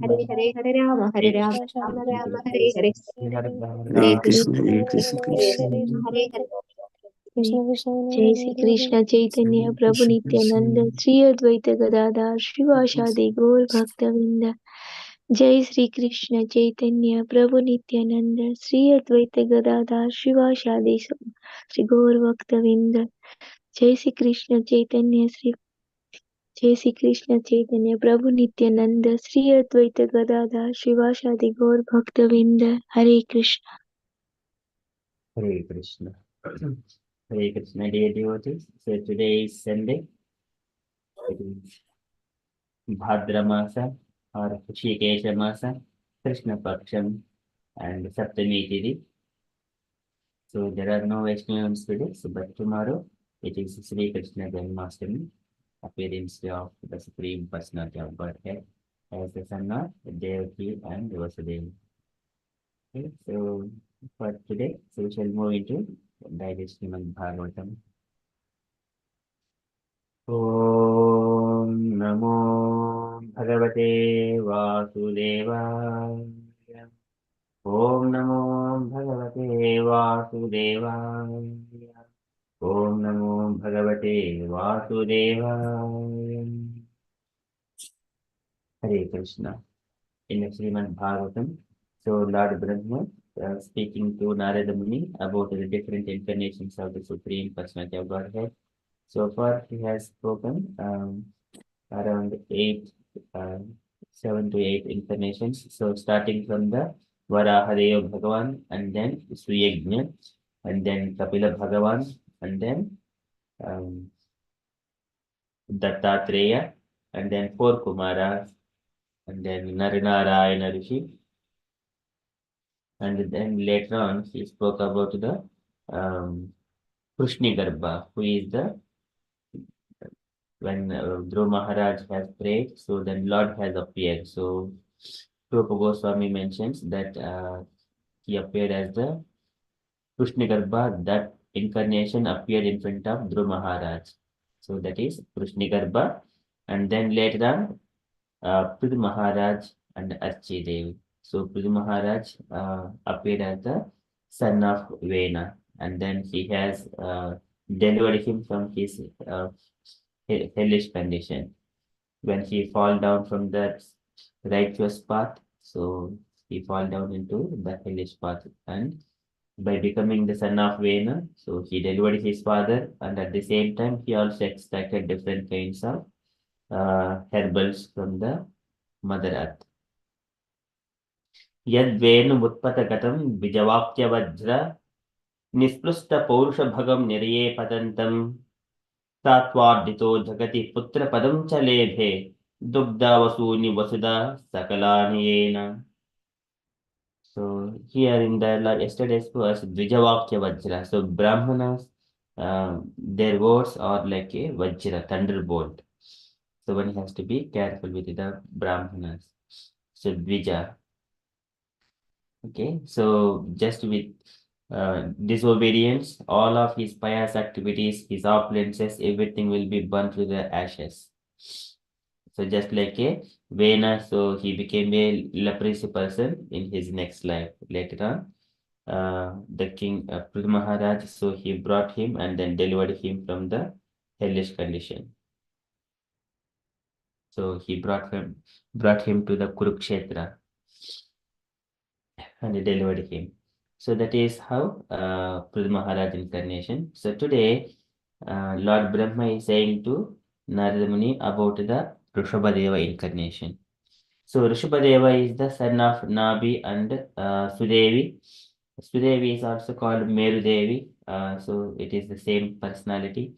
Hare Hare, Hare Rama, Hare Rama, Rama Rama, Hare Hare. Hare Hare Krishna, Krishna, Hare Krishna Krishna, Krishna, Krishna Hare Hare. जय श्री कृष्ण चैतन्य प्रभु Krishna, Nityanand Shri Advaita Gadadhar श्रीवासादि गौर भक्तवृंद। जय श्री कृष्ण चैतन्य प्रभु नित्यानंद श्री अद्वैत गदाधर श्रीवासादि श्री गौर भक्तवृंद। जय श्री कृष्ण चैतन्य प्रभु नित्यानंद श्री अद्वैत गदाधर श्रीवासादि गौर भक्तवृंद। हरे Krishna. Hare Krishna. Hare Krishna, dear devotees. So today is Sunday. It is Bhadra Masa or Shikesha Masa, Krishna Paksham and Saptami Tidi. So there are no Vaishnavas today, so but tomorrow it is Sri Krishna Janmashtami, appearance of the Supreme Personality of Godhead as the son of Devaki and Vasudeva. Okay, so for today, so we shall move into Digest Srimad Bhagavatam. ॐ नमो भगवते वासुदेवाय। ॐ नमो भगवते वासुदेवाय। ॐ नमो भगवते वासुदेवाय। Hare Krishna. In the Srimad Bhagavatam, so Lord Brahma speaking to Narada Muni about the different incarnations of the Supreme Personality of Godhead. So far, he has spoken around 7 to 8 incarnations. So starting from the Varahadeva Bhagavan, and then Suyajna, and then Kapila Bhagavan, and then um, Dattatreya, and then 4 Kumaras, and then Naranarayana Rishi, and then later on he spoke about the Krishnigarbha, who is the when Dhruv Maharaj has prayed, so then Lord has appeared. So Rupa Goswami mentions that he appeared as the Krishnigarbha, that incarnation appeared in front of Dhruv Maharaj. So that is Krishnigarbha. And then later on, Pridhu Maharaj and Archi Devi. So Pridhu Maharaj appeared as the son of Vena, and then he has delivered him from his hellish condition. When he fall down from the righteous path, so he fall down into the hellish path, and by becoming the son of Vena, so he delivered his father, and at the same time he also extracted different kinds of herbals from the mother earth. यद्वेणुमुत्पतगतं बीजवाक्यवज्र निःस्पृष्टपौरुषभगं निरये पतन्तं तात्वार्धितो जगति पुत्रपदं च लेभे दुग्धावसूनि वसुधा सकलानि येन. So here in the yesterday's verse, Dvijavakya Vajra. So Brahmanas, their words are like a Vajra, thunderbolt. So one has to be careful with the Brahmanas. So Dvija. Okay, so just with disobedience, all of his pious activities, his opulences, everything will be burnt to the ashes. So just like a Vena, so he became a leprosy person in his next life. Later on, the king Prithu Maharaj, so he brought him and then delivered him from the hellish condition. So he brought him to the Kurukshetra and delivered him. So that is how Prithu Maharaj incarnation. So today, Lord Brahma is saying to Narada Muni about the Rishabhadeva incarnation. So Rishabhadeva is the son of Nabi and Sudevi. Sudevi is also called Meru Devi. So it is the same personality.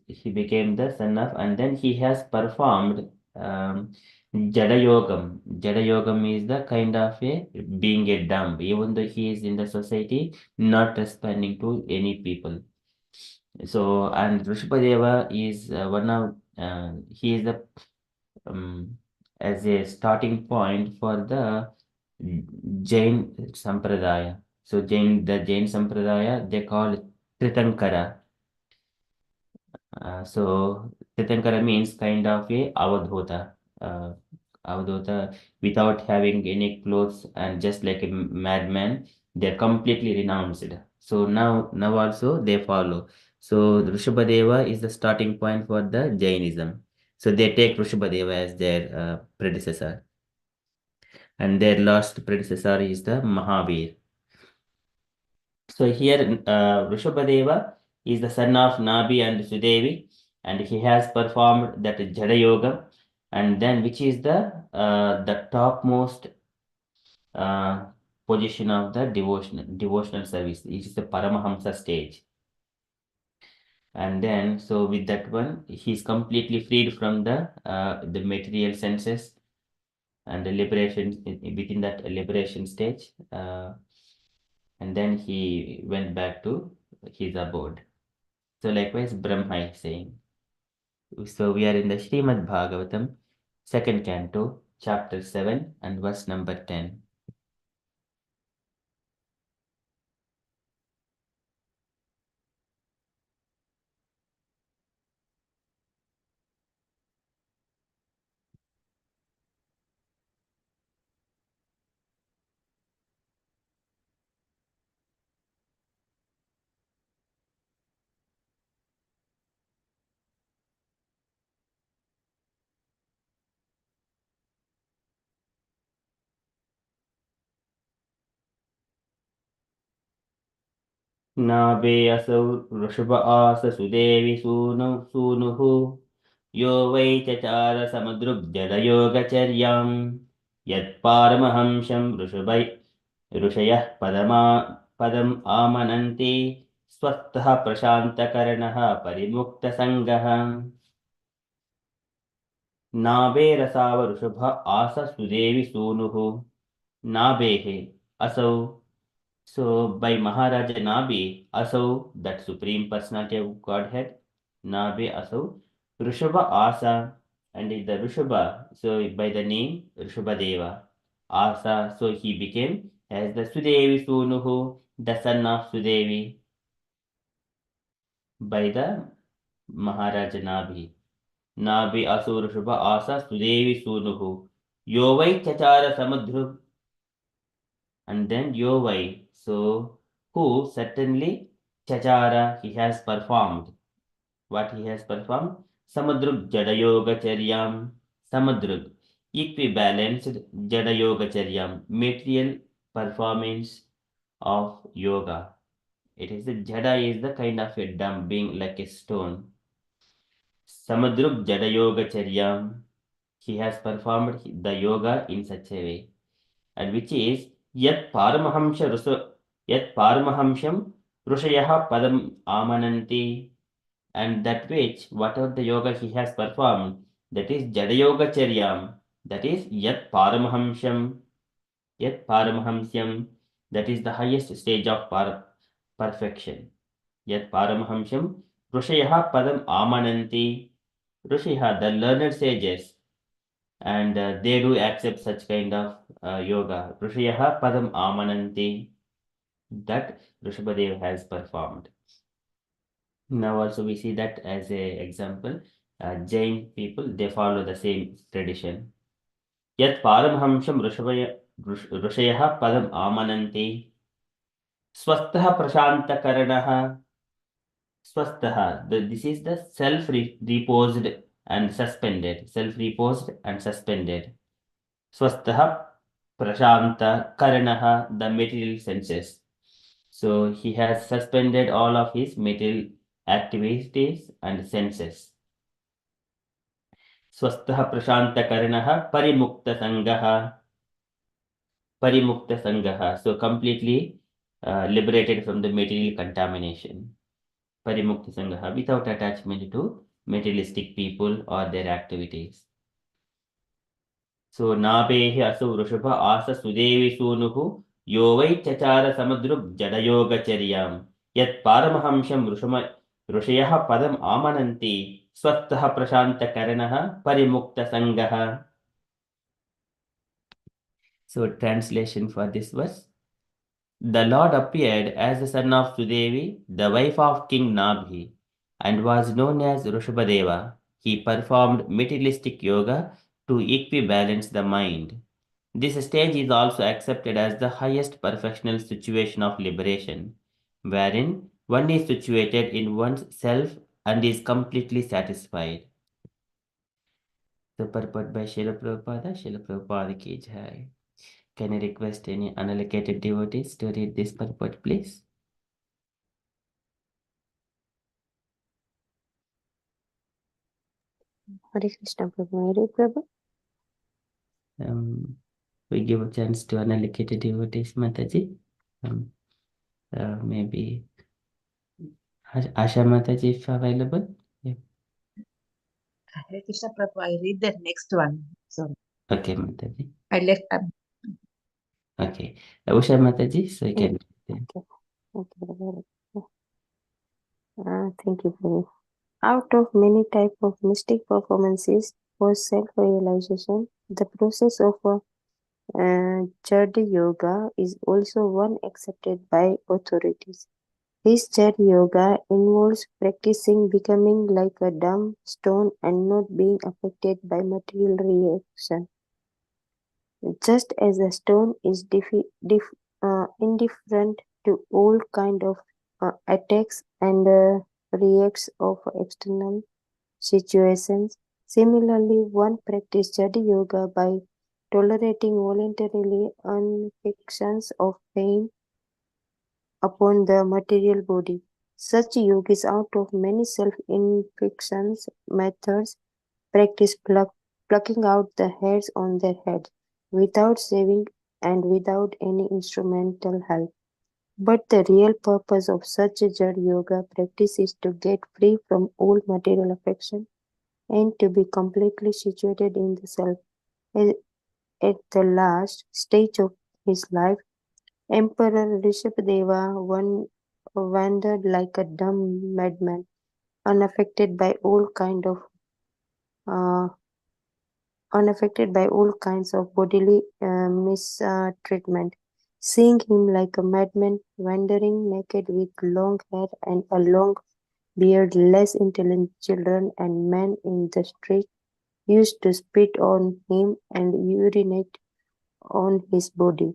He became the son of, and then he has performed Jada Yogam. Jada Yogam is the kind of a being a dumb, even though he is in the society, not responding to any people. So, and Rishabhadeva is one of, he is the as a starting point for the Jain Sampradaya. So the Jain Sampradaya, they call it Tritankara. So Tritankara means kind of a Avadhota. Avadota, without having any clothes and just like a madman, they're completely renounced. So now also they follow. So Rishabhadeva is the starting point for the Jainism. So they take Rishabhadeva as their predecessor, and their last predecessor is the Mahavir. So here, Rishabhadeva is the son of Nabi and Sudevi, and he has performed that Jada Yoga, and then which is the topmost uh, position of the devotional service. It is the Paramahamsa stage. And then, so with that one, he is completely freed from the material senses and the liberation within that liberation stage. And then he went back to his abode. So likewise, Brahma is saying. So we are in the Srimad Bhagavatam, second canto, chapter 7 and verse number 10. नाभे असौ वृषभ आस सुदेवि सूनुः यो वै चचार समुद्रुग्जलयोगचर्याम् यत्पारमहंसं ऋषयः पदम् आमनन्ति स्वस्थः प्रशान्तकर्णः परिमुक्तसङ्गः नाभेरसाव ऋषभ आस सुदेवि सूनुः नाभेः असौ. So by Maharaja Nabi, Asau, that Supreme Personality of Godhead, Nabi Asau, Rishabha Asa, and the Rishabha, so by the name Rishabha Deva, Asa, so he became as the Sudevi Sunuhu, the son of Sudevi, by the Maharaja Nabi. Nabi Asu Rishabha Asa, Sudevi Sunuhu, Yovai Chachara Samudru, and then Yovai, so who certainly Chachara he has performed. What he has performed? Samadrug Jadayoga Charyam. Samadrug, equibalanced Jadayoga Charyam, material performance of yoga. It is the Jada is the kind of a dumb being like a stone. Samadrug Jadayoga Charyam. He has performed the yoga in such a way, and which is Yat Paramahamsha Rushayah Padam Amananti, and that which whatever the yoga he has performed, that is Jada Yoga Charyam, that is Yat Paramahamsyam, that is the highest stage of perfection. Yat Paramahamsyam Rushayah Padam Amananti, Rushayah, the learned sages, and they do accept such kind of yoga. Rishyaha Padam Amananti, that Rishabhadev has performed. Now also we see that as a example, Jain people, they follow the same tradition. Yat Paramhamsham Rishayaha Padam Amananti, Swastaha Prashantakaranaha, Swastaha, this is the self-reposed and suspended, self-reposed and suspended. Swastaha Prashanta Karanaha, the material senses. So he has suspended all of his material activities and senses. Swastha Prashanta Karanaha Parimukta Sangaha. Parimukta Sangaha. So completely liberated from the material contamination. Parimukta Sangaha, without attachment to materialistic people or their activities. So Nabehi Asu Rushabha Asa Sudevi Sunuhu Yovai Chachara Samadrub Jadayoga Charyam Yat Paramahamsham Rushayah Padam Amananti Swastaha Prashanta Karanaha Parimukta Sangaha. So translation for this verse. The Lord appeared as the son of Sudevi, the wife of King Nabhi, and was known as Rishabhadeva. He performed materialistic yoga to equibalance the mind. This stage is also accepted as the highest perfectional situation of liberation, wherein one is situated in one's self and is completely satisfied. The purport by Srila Prabhupada ki jai. Can I request any unallocated devotees to read this purport, please? Hare Krishna Prabhu. Hare Prabhu. We give a chance to unallocated devotees, Mataji. Maybe Asha Mataji, if available. Yeah. Hare Krishna Prabhu, I read the next one. Sorry, Okay, Mataji. I left. Okay. Usha Mataji, so you can. Okay. Thank you, Prabhu. Out of many types of mystic performances for self-realization, the process of Jada Yoga is also one accepted by authorities. This Jada Yoga involves practicing becoming like a dumb stone and not being affected by material reaction. Just as a stone is indifferent to all kind of attacks and reacts of external situations, similarly one practices Jada Yoga by tolerating voluntarily inflictions of pain upon the material body. Such yogis out of many self-inflictions methods practice plucking out the hairs on their heads without saving and without any instrumental help. But the real purpose of such a Jada Yoga practice is to get free from all material affection and to be completely situated in the self. At the last stage of his life, Emperor Rishabhdeva wandered like a dumb madman, unaffected by all uh, kinds of bodily mistreatment. Seeing him like a madman, wandering naked with long hair and a long beard, less intelligent children and men in the street used to spit on him and urinate on his body.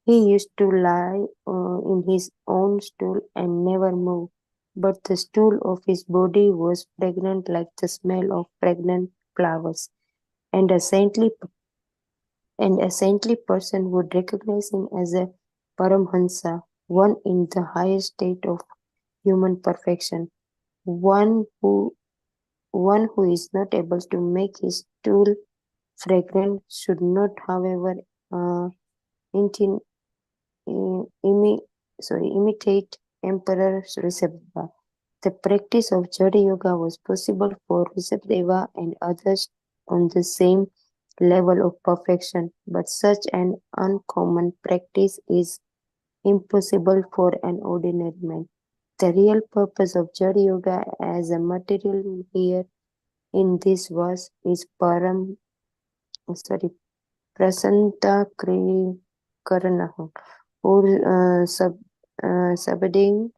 He used to lie in his own stool and never move, but the stool of his body was fragrant like the smell of fragrant flowers, and a saintly person would recognize him as a Paramhansa, one in the highest state of human perfection, one who one who is not able to make his stool fragrant should not, however, uh, intin- imitate Emperor Rishabhdeva. The practice of Jada Yoga was possible for Rishabhdeva and others on the same level of perfection, but such an uncommon practice is impossible for an ordinary man. The real purpose of Jada Yoga as a material here in this verse is prasanta karanaha, or subduing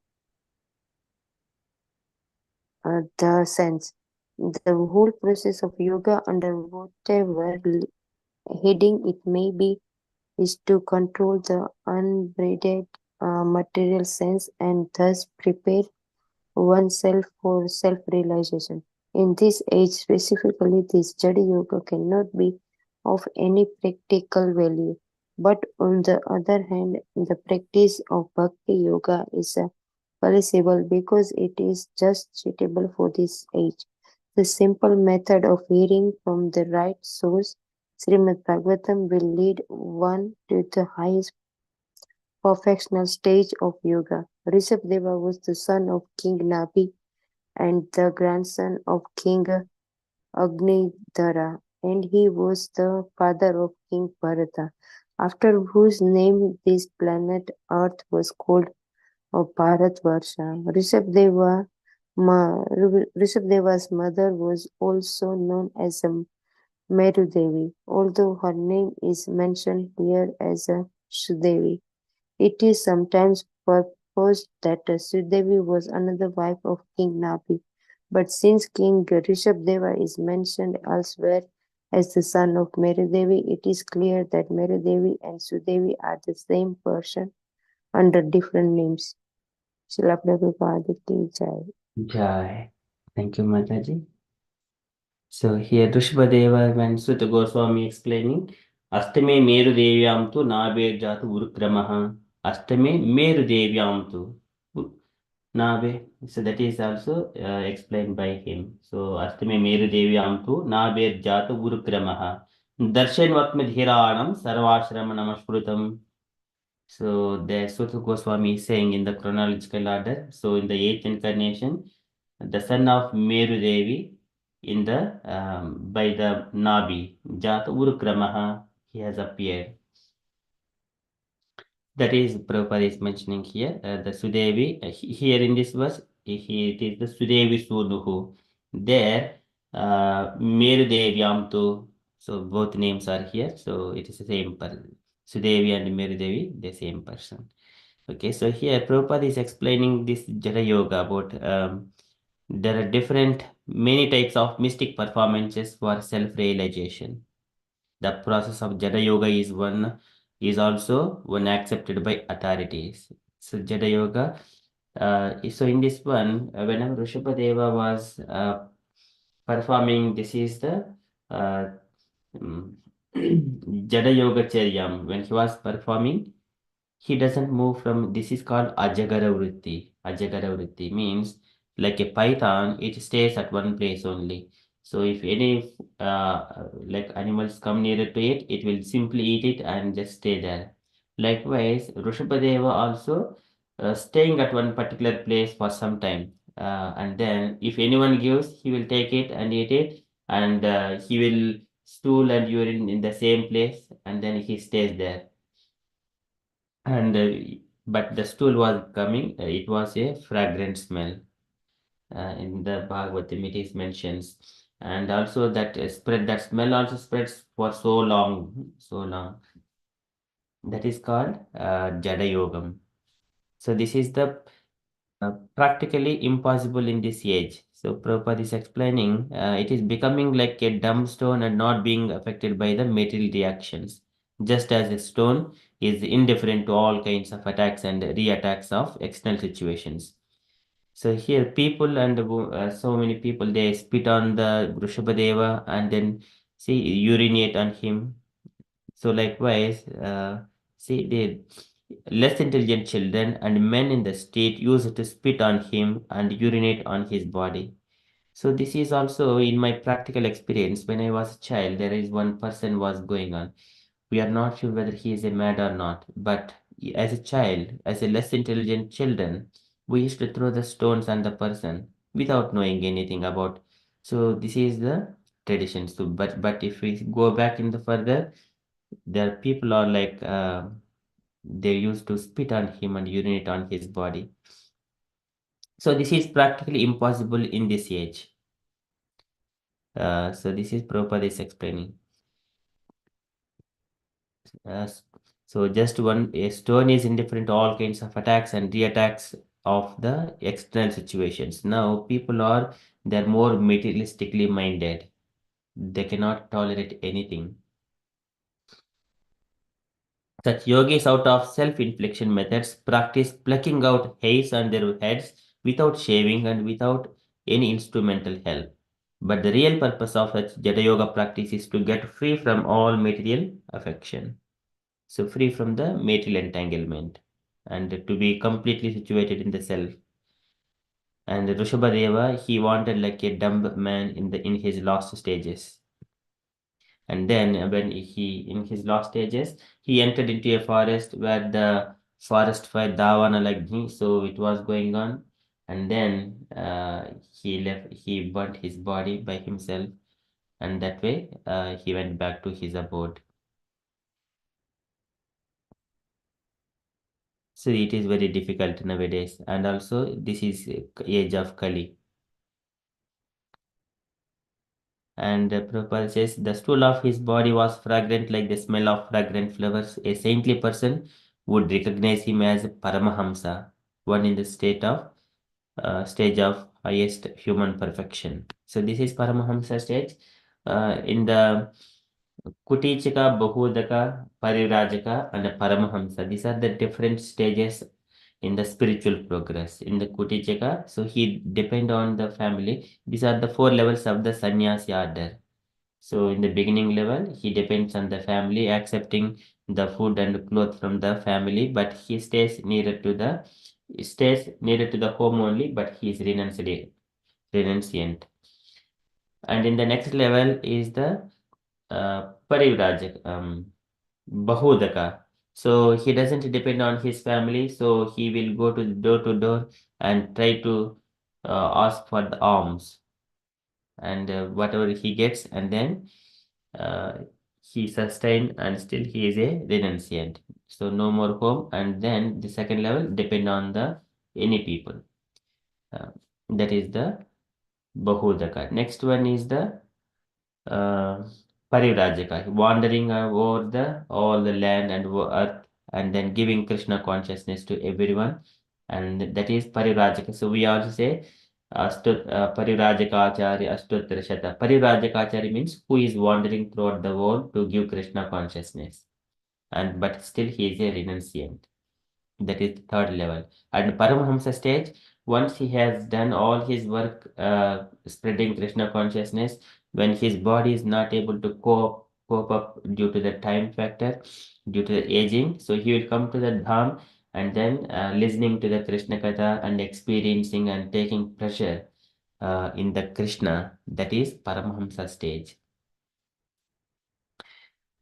the sense. The whole process of yoga, under whatever heading it may be, is to control the unbridled material sense and thus prepare oneself for self-realization. In this age specifically, this Jada Yoga cannot be of any practical value. But on the other hand, the practice of Bhakti Yoga is permissible because it is just suitable for this age. The simple method of hearing from the right source, Srimad Bhagavatam, will lead one to the highest perfectional stage of yoga. Rishabhdeva was the son of King Nabi and the grandson of King Agnidhara, and he was the father of King Bharata, after whose name this planet Earth was called Bharatvarsha. Rishabdeva's mother was also known as Meru Devi, although her name is mentioned here as Sudevi. It is sometimes proposed that Sudevi was another wife of King Nabi, but since King Rishabdeva is mentioned elsewhere, As the son of Mary Devi, it is clear that Mary Devi and Sudevi are the same person under different names. Srila Prabhupada Ki Jai. Jai. Thank you, Mataji. So here Rishabhadeva and Sutta Goswami explaining Astame Meru Devyam tu Nabe Jatu Urukramaha. Astame Meru Devyam tu Nabe. So that is also explained by him. So Astame Meru Devyam tu Nabe Jatu Urukramaha. Darshan Vatma Dhiranam Sarvashram Namaskrutam. So the Sutta Goswami is saying in the chronological order. So in the eighth incarnation, the son of Meru Devi in the by the Nabi Jat Urukramaha he has appeared. That is Prabhupada is mentioning here. The Sudevi here in this verse it is the Sudevi Sunuhu. There Meru Devyamtu. So both names are here. So it is the same person. Sudevi and Meru Devi, the same person. Okay, so here Prabhupada is explaining this Jada Yoga about there are many types of mystic performances for self-realization. The process of Jada Yoga is also one accepted by authorities. So Jada Yoga, so in this one, whenever Rishabhadeva was performing, this is the mm, Jada Yoga Charyam. When he was performing, he doesn't move from this is called ajagara vritti means like a python it stays at one place only. So if any like animals come nearer to it, it will simply eat it and just stay there. Likewise Rishabhadeva also staying at one particular place for some time, and then if anyone gives he will take it and eat it, and he will stool and urine in the same place and then he stays there. And but the stool was coming, it was a fragrant smell. In the Bhagavatam it is mentions, and also that that smell also spreads for so long. That is called Jada Yogam. So this is the practically impossible in this age. So Prabhupada is explaining it is becoming like a dumb stone and not being affected by the material reactions. Just as a stone is indifferent to all kinds of attacks and re-attacks of external situations. So here people and so many people they spit on the Vrishabhadeva and then see urinate on him. So likewise, see the less intelligent children and men in the state used to spit on him and urinate on his body. So this is also in my practical experience. When I was a child, there is one person was going on. We are not sure whether he is a mad or not, but as a child, as a less intelligent children, we used to throw the stones on the person without knowing anything about. So this is the tradition. So, but if we go back in the further, there people are like they used to spit on him and urinate on his body. So this is practically impossible in this age. So this is Prabhupada is explaining. Uh, so just a stone is indifferent to all kinds of attacks and reattacks of the external situations. Now they're more materialistically minded. They cannot tolerate anything. Such yogis out of self-infliction methods practice plucking out hairs on their heads without shaving and without any instrumental help. But the real purpose of such Jada Yoga practice is to get free from all material affection. So free from the material entanglement and to be completely situated in the self. And Rishabhadeva, he wanted like a dumb man in his last stages. And then when in his last stages, he entered into a forest where the forest fire Davana Lagni, so it was going on. And then he burnt his body by himself. And that way he went back to his abode. So it is very difficult nowadays. And also this is age of Kali. And Prabhupada says the stool of his body was fragrant like the smell of fragrant flowers. A saintly person would recognize him as Paramahamsa, one in the stage of highest human perfection. So this is Paramahamsa stage. in the Kutichika, Bahudaka, Parirajaka, and Paramahamsa. These are the different stages in the spiritual progress. In the Kutichika, so he depend on the family. These are the 4 levels of the sannyasi order. So in the beginning level, he depends on the family, accepting the food and clothes from the family, but he stays nearer to the home only, but he is renunciant. And in the next level is the Parivrajak, Bahudaka. So he doesn't depend on his family, so he will go to door and try to ask for the alms and whatever he gets, and then uh, he sustained and still he is a renunciant. So no more home, and then the second level depend on the any people. Uh, that is the Bahudaka. Next one is the uh, Parivrajaka, wandering over the all the land and earth, and then giving Krishna consciousness to everyone, and that is Parivrajaka. So we also say Parivrajaka Astotra Shata. Parivrajaka means who is wandering throughout the world to give Krishna consciousness, and but still he is a renunciant. That is the third level. And Paramahamsa stage, once he has done all his work spreading Krishna consciousness, when his body is not able to cope up due to the time factor, due to the aging, so he will come to the dham and then listening to the Krishna Katha and experiencing and taking pleasure in the Krishna. That is Paramahamsa stage.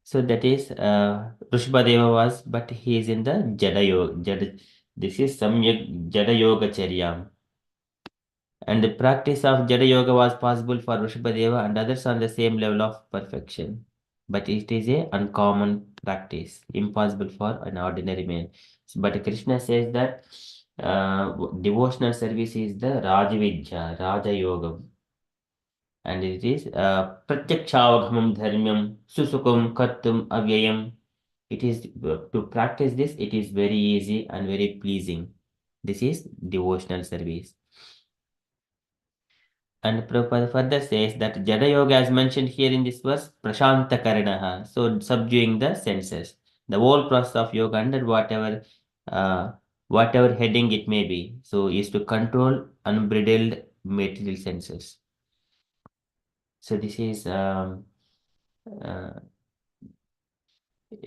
So that is Rushabhadeva was, but he is in the Jada Yoga. This is Samyak Jada Yoga Charyam. And the practice of Jada Yoga was possible for Rushabhadeva and others on the same level of perfection. But it is a uncommon practice, impossible for an ordinary man. But Krishna says that devotional service is the Rajavidya, Raja Yoga. And it is Pratyakshavagamam Dharmyam Susukum Kartum Avyayam. It is to practice this, it is very easy and very pleasing. This is devotional service. And Prabhupada further says that Jada Yoga, as mentioned here in this verse, Prashanta Karanaha, so subduing the senses. The whole process of yoga under whatever heading it may be, so is to control unbridled material senses. So this is uh,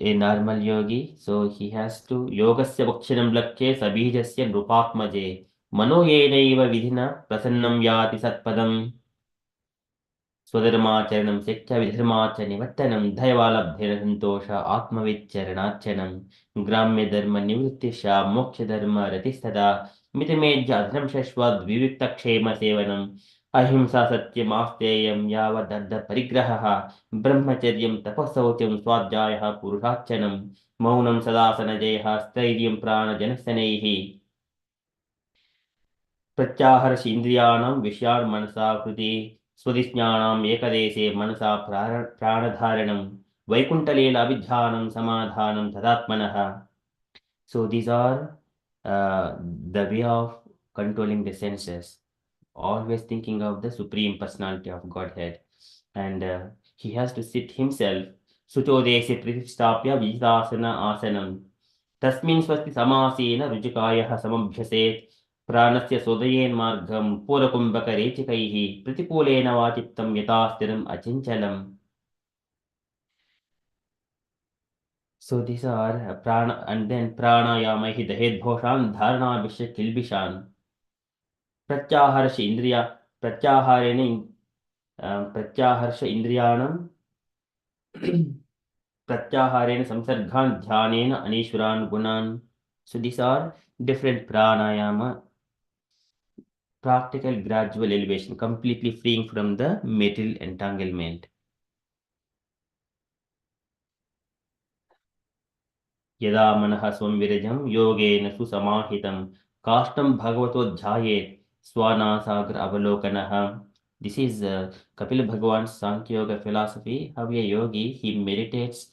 a normal yogi, so he has to yogasya vakshanam lakhe sabijasya nrupatmaje mano yenaiva vidhina prasannam yati satpadam स्वधर्माचरणं त्यक्त्वा विधर्माच निवर्तनं धैर्यवालब्धेन सन्तोष आत्मविच्चरणार्चनं ग्राम्यधर्मनिवृत्तिशा मोक्षधर्मरतिस्तदा मितमेज्याधनं शश्वद् विविक्तक्षेमसेवनम् अहिंसा सत्यमास्तेयं यावदर्धपरिग्रहः ब्रह्मचर्यं तपःशौचं स्वाध्यायः पुरुषार्चनं मौनं सदासनजयः स्थैर्यं प्राणजनशनैः प्रत्याहर्ष इन्द्रियाणां विषयान् मनसा हृदि स्वदिज्ञानाम् एकदेशे मनसा प्राणधारणं वैकुण्ठलीलाभिध्यानं समाधानं तदात्मनः. So these are the way of controlling the senses, always thinking of the Supreme Personality of Godhead. And he has to sit himself, Suchodesi Pritistapya Vijidasana Asanam. तस्मिन् स्वस्ति समासेन रुचिकायः समभ्यसेत् प्राणस्य सोदयेन्मार्गं पूरकुम्भकरेचिकैः प्रतिकूलेन वाचित्तं यथा स्थिरम् अचञ्चलम्. So these are prana, and then pranayamaihi dahed dharanavisya kilbishan. Pratyahars indriya pratyaharene pratyaharsha indriyanam pratyaharena samsarghan dhyanena anishwaran gunan. So these are different pranayama, practical gradual elevation, completely freeing from the material entanglement. यदा मनः स्वं विरजं योगेन सुसमाहितं काष्ठं भगवतो ध्यायेत् स्वनासाग्र अवलोकनः. This is Kapila Bhagavan's Sankhya Yoga philosophy, how a yogi, he meditates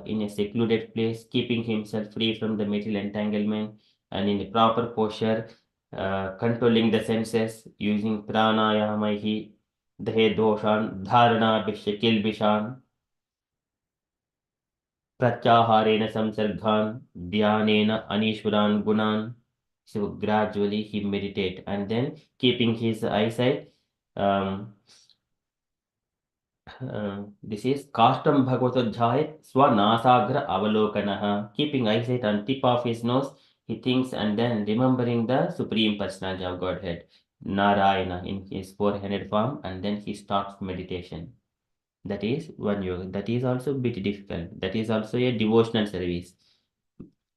in a secluded place, keeping himself free from the material entanglement and in the proper posture, controlling the senses, using pranayama. दहे दोषान् धारणाभिश्च किल्बिषान् प्रत्याहारेण संसर्गान् ध्यानेन अनीश्वरान् गुणान्. So gradually he meditate and then keeping his eyesight. This is Kastam Bhagavatadhyaya Swanasagra Avalokanaha. Keeping eyesight on tip of his nose, he thinks and then remembering the Supreme Personality of Godhead, Narayana in his four-handed form, and then he starts meditation. That is one yoga. That is also a bit difficult. That is also a devotional service.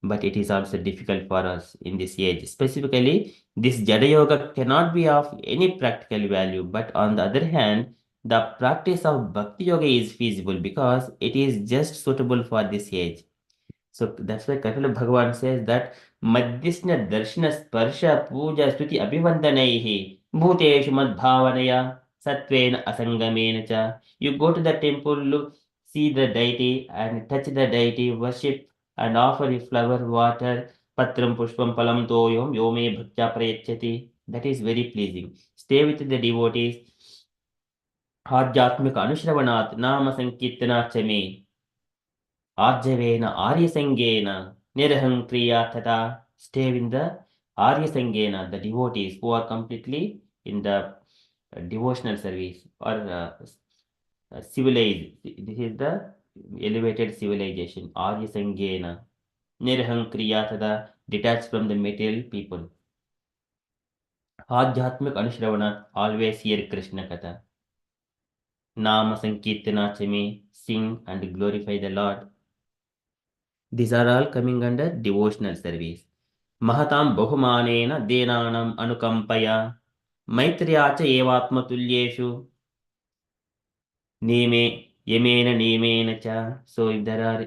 But it is also difficult for us in this age. Specifically, this Jada Yoga cannot be of any practical value. But on the other hand, the practice of Bhakti Yoga is feasible because it is just suitable for this age. So that's why Katala Bhagavan says that Madhyasna Darshana Sparsha Puja Stuti Abhivandanaihi Bhuteshu Madbhavanaya Satvena Asangamena Cha. You go to the temple, look, see the deity and touch the deity, worship and offer a flower, water, Patram Pushpam Palam Toyom Yome Bhaktya Prayachati. That is very pleasing. Stay with the devotees. आध्यात्मिक अनुश्रवणात् नाम संकीर्तनाच्च मे Arjavena Aryasangena Niraham Tata. Stay in the Aryasangena, the devotees who are completely in the devotional service or civilized. This is the elevated civilization. Aryasangena Niraham Tata, detached from the material people. Adhyatmik Anushravana, always hear Krishna Katha. Nama Sankirtana Chami, sing and glorify the Lord. These are all coming under devotional service. Mahatam Bahumanena Denanam Anukampaya Maitriyacha Evatmatulyeshu Neme Yemena Nemena Cha. So if there are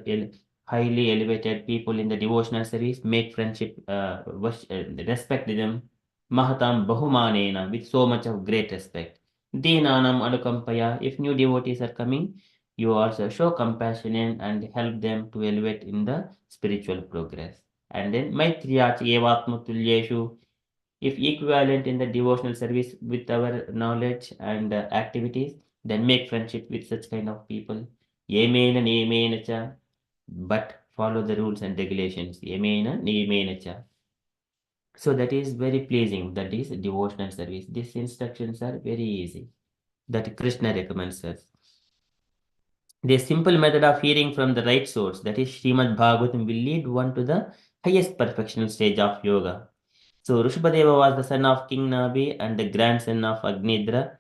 highly elevated people in the devotional service, make friendship, respect them. Mahatam Bahumanena, with so much of great respect. Denanam Anukampaya, if new devotees are coming, you also show compassion and help them to elevate in the spiritual progress. And then Maitriyacha Evatmatulyeshu, if equivalent in the devotional service with our knowledge and activities, then make friendship with such kind of people. Yemena Nemena Cha, but follow the rules and regulations. Yemena Nemena Cha. So that is very pleasing. That is devotional service. These instructions are very easy. That Krishna recommends us. The simple method of hearing from the right source, that is Srimad Bhagavatam, will lead one to the highest perfectional stage of yoga. So Rishabhadeva was the son of King Nabi and the grandson of Agnidra,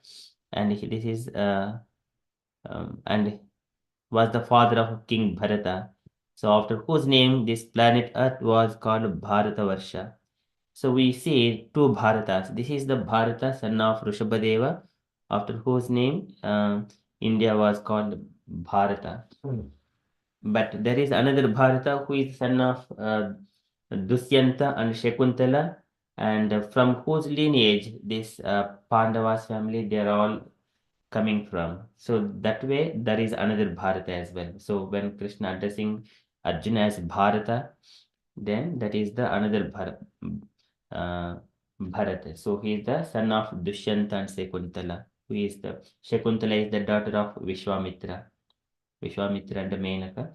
and this is and was the father of King Bharata. So after whose name this planet Earth was called Bharatavarsha. So we see two Bharatas. This is the Bharata, son of Rishabhadeva, after whose name India was called Bharata. But there is another Bharata who is son of Dushyanta and Shakuntala, and from whose lineage this Pandavas family they are all coming from. So that way there is another Bharata as well. So when Krishna addressing Arjuna as Bharata, then that is the another Bharata. So he is the son of Dushyanta and Shakuntala. Who is the Shakuntala is the daughter of Vishwamitra. Vishwamitra and Menaka.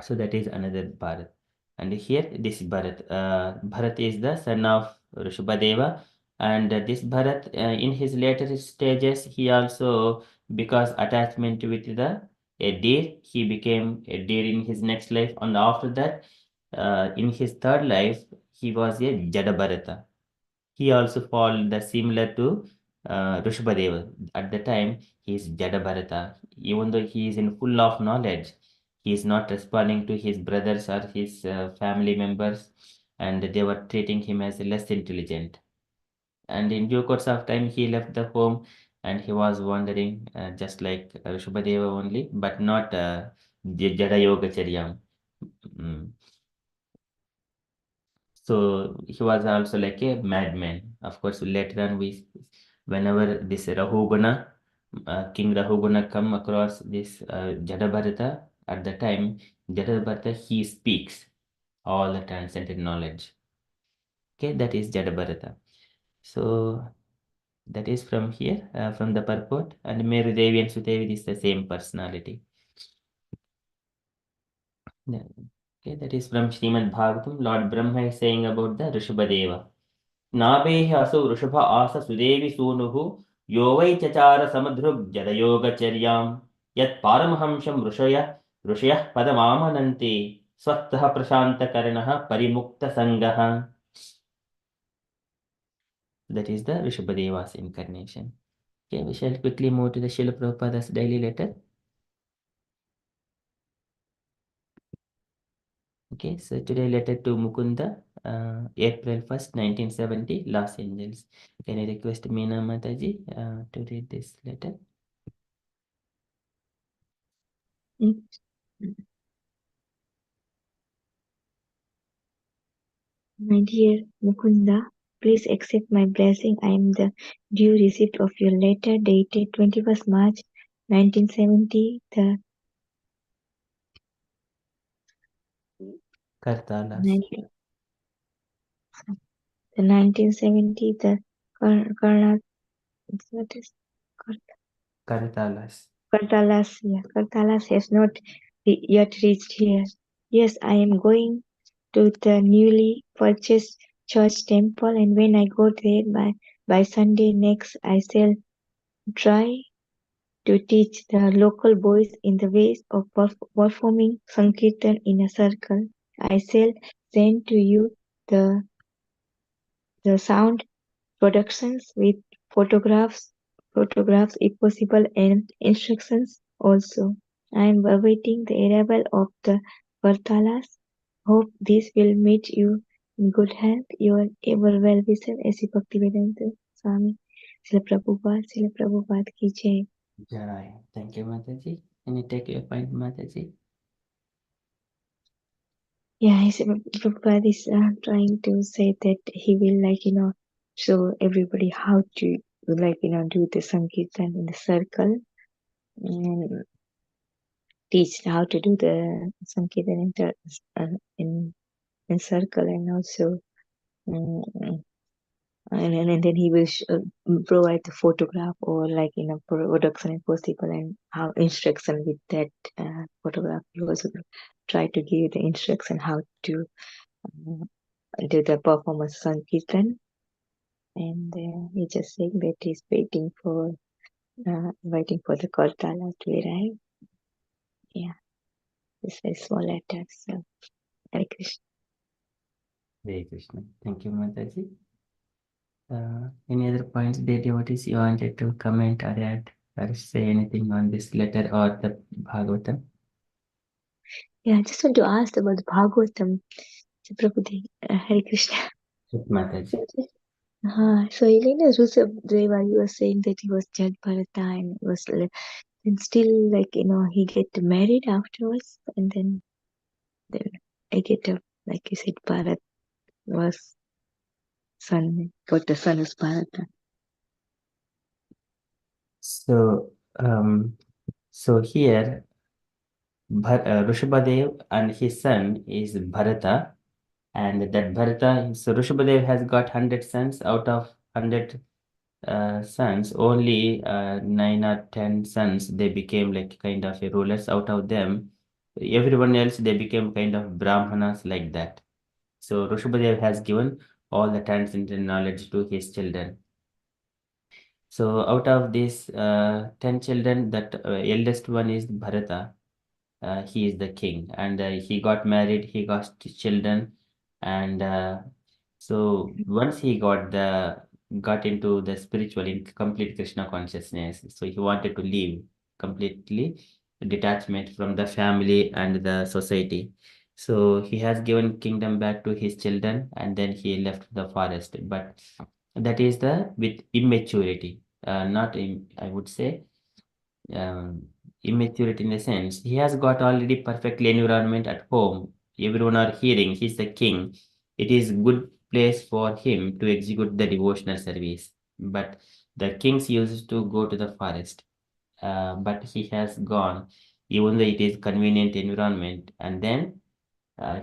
So that is another Bharat. And here this Bharat. Bharat is the son of Rishabhadeva. And this Bharat, in his later stages, he also, because attachment with a deer, he became a deer in his next life. And after that, in his third life, he was a Jada Bharata. He also followed the similar to Rishabhadeva. At the time, he is Jada Bharata. Even though he is in full of knowledge, he is not responding to his brothers or his family members, and they were treating him as less intelligent. And in due course of time, he left the home and he was wandering just like Rishabhadeva only, but not Jada Yogacharyam. Mm. So he was also like a madman. Of course, later on, whenever this Rahuguna, King Rahuguna come across this Jadabharata, at the time, Jadabharata, he speaks all the transcendent knowledge. Okay, that is Jadabharata. So That is from here, from the purport, and Merudevi and Sudevi is the same personality. Okay, that is from Srimad Bhagavatam. Lord Brahma is saying about the Rishabhadeva. नाभेः असौ वृषभ आस सुदेवि सूनुः यो वै चचार समधृग्जलयोगचर्यां यत्पारमहंसं ऋषयः पदमामनन्ति स्वस्थः प्रशान्तकर्णः परिमुक्तसङ्गः. That is the Rishabhadeva's incarnation. Okay, we shall quickly move to the Srila Prabhupada's daily letter. Okay, so today letter to Mukunda, April 1st, 1970, Los Angeles. Can I request Meena Mataji to read this letter? My dear Mukunda, please accept my blessing. I am the due receipt of your letter dated 21st March 1970. Kartalas. 1970, the Karnataka. What is Kartalas. Kartalas? Yeah, Kartalas has not yet reached here. Yes, I am going to the newly purchased church temple, and when I go there by Sunday next, I shall try to teach the local boys in the ways of performing Sankirtan in a circle. I shall send to you the sound productions with photographs if possible, and instructions also. I am awaiting the arrival of the Vartalas. Hope this will meet you in good health. Your ever well wisher, A.C. Bhaktivedanta Swami. Srila Prabhupada ki jai. Jai. Thank you, Mataji. Can you take your point, Mataji? Yeah, Prabhupada is trying to say that he will show everybody how to do the Sankirtan in the circle, and teach how to do the Sankirtan in circle, and also and then he will provide the photograph or production if possible, and how instruction with that photograph. He also try to give the instruction how to do the performance Sankirtan, and he just saying that he's waiting for the Kartala to arrive. Yeah, it's very small letter. So Hare Krishna. Hare Krishna. Thank you, Mataji. Any other points, dear devotees, you wanted to comment or add or say anything on this letter or the Bhagavatam? Yeah, I just want to ask about the Bhagavatam. So Prabhuji, Hare Krishna. Yes, Mataji. So Elena Rusabdeva, you were saying that he was Jad Bharata and was and still he get married afterwards, and then I get like you said, Bharat was got the son as Bharata. So, here, Rishabhadev and his son is Bharata, and that Bharata, so Rishabhadev has got 100 sons. Out of 100 sons, only 9 or 10 sons, they became like kind of a rulers. Out of them, everyone else, they became kind of Brahmanas like that. So Rishabhadev has given all the transcendental knowledge to his children. So out of these 10 children, that eldest one is Bharata. He is the king, and he got married, he got children, and so once he got into the spiritual in complete Krishna consciousness, so he wanted to live completely detachment from the family and the society. So he has given kingdom back to his children, and then he left the forest. But that is the with immaturity, not in, I would say, um, immaturity in the sense he has got already perfectly environment at home. Everyone are hearing he's the king. It is good place for him to execute the devotional service. But the kings used to go to the forest. But he has gone, even though it is convenient environment, and then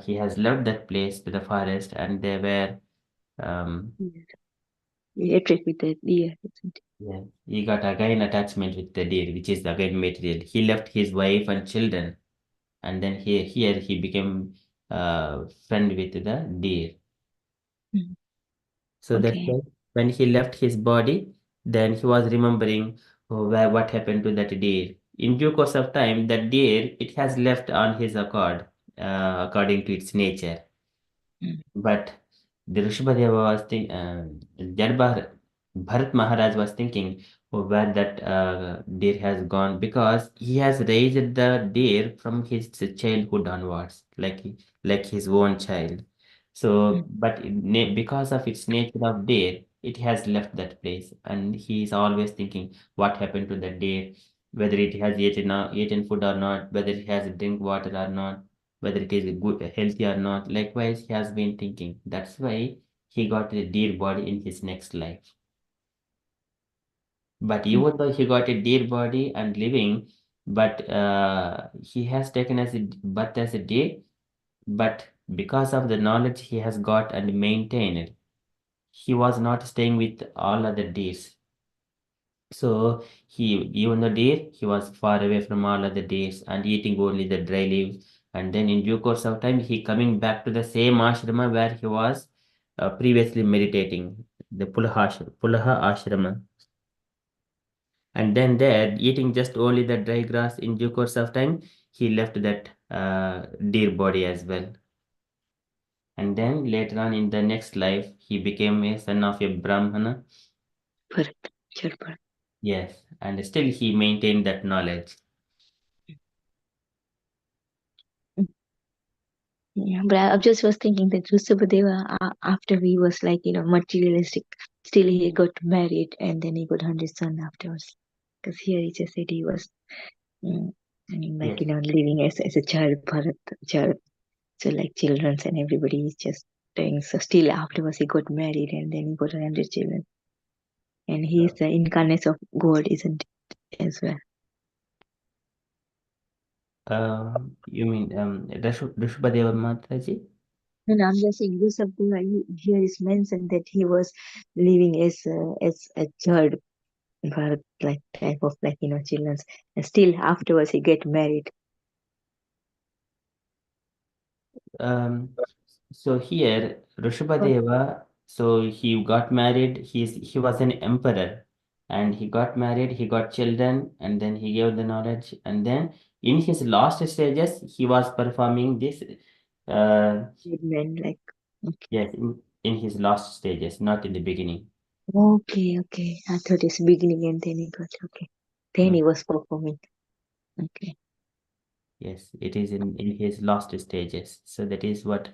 he has left that place to the forest, and they were um, Hatred with the deer, isn't it? Yeah, he got again attachment with the deer, which is again material. He left his wife and children, and then here he became friend with the deer. Mm. So that's Okay. why when he left his body, then he was remembering what happened to that deer. In due course of time, that deer it has left on his accord, according to its nature. Mm. But the Rishabhadeva was thinking, Bharat Maharaj was thinking where that deer has gone because he has raised the deer from his childhood onwards, like his own child. So, Mm. but because of its nature of deer, it has left that place, and he is always thinking what happened to the deer, whether it has eaten food or not, whether it has drink water or not, whether it is good, healthy or not. Likewise, he has been thinking. That's why he got a deer body in his next life. But Mm. even though he got a deer body and living, but he has taken as a birth as a deer. But because of the knowledge he has got and maintained, he was not staying with all other deers. So even the deer, he was far away from all other deers and eating only the dry leaves. And then in due course of time, he coming back to the same ashrama where he was previously meditating, the Pulaha ashrama. And then there, eating just only the dry grass in due course of time, he left that deer body as well. And then later on in the next life, he became a son of a Brahmana. Bharat. Sure, Bharat. Yes, and still he maintained that knowledge. Mm. Yeah, but I just was thinking that Rushabhadeva, after he was like, materialistic, still he got married and then he got 100 son afterwards. Because here he just said he was, mm, I mean, like, Yes. living as a child, Bharat, child. So like children's and everybody is just doing, so still afterwards he got married and then he got 100 children. And he is the incarnate of God, isn't it, as well? You mean Rishabhadeva Mataji? And I'm just saying, Rushabdeva here is mentioned that he was living as a child, Bharat, like type of like children, and still afterwards he get married. Um, so here Rishabhadeva, so he got married. He was an emperor, and he got married. He got children, and then he gave the knowledge. And then in his last stages, he was performing this. Men, like, okay, Yes, in his last stages, not in the beginning. okay. I thought it's beginning and then he got okay. Then No. he was performing. Okay, Yes, it is in his last stages. So that is what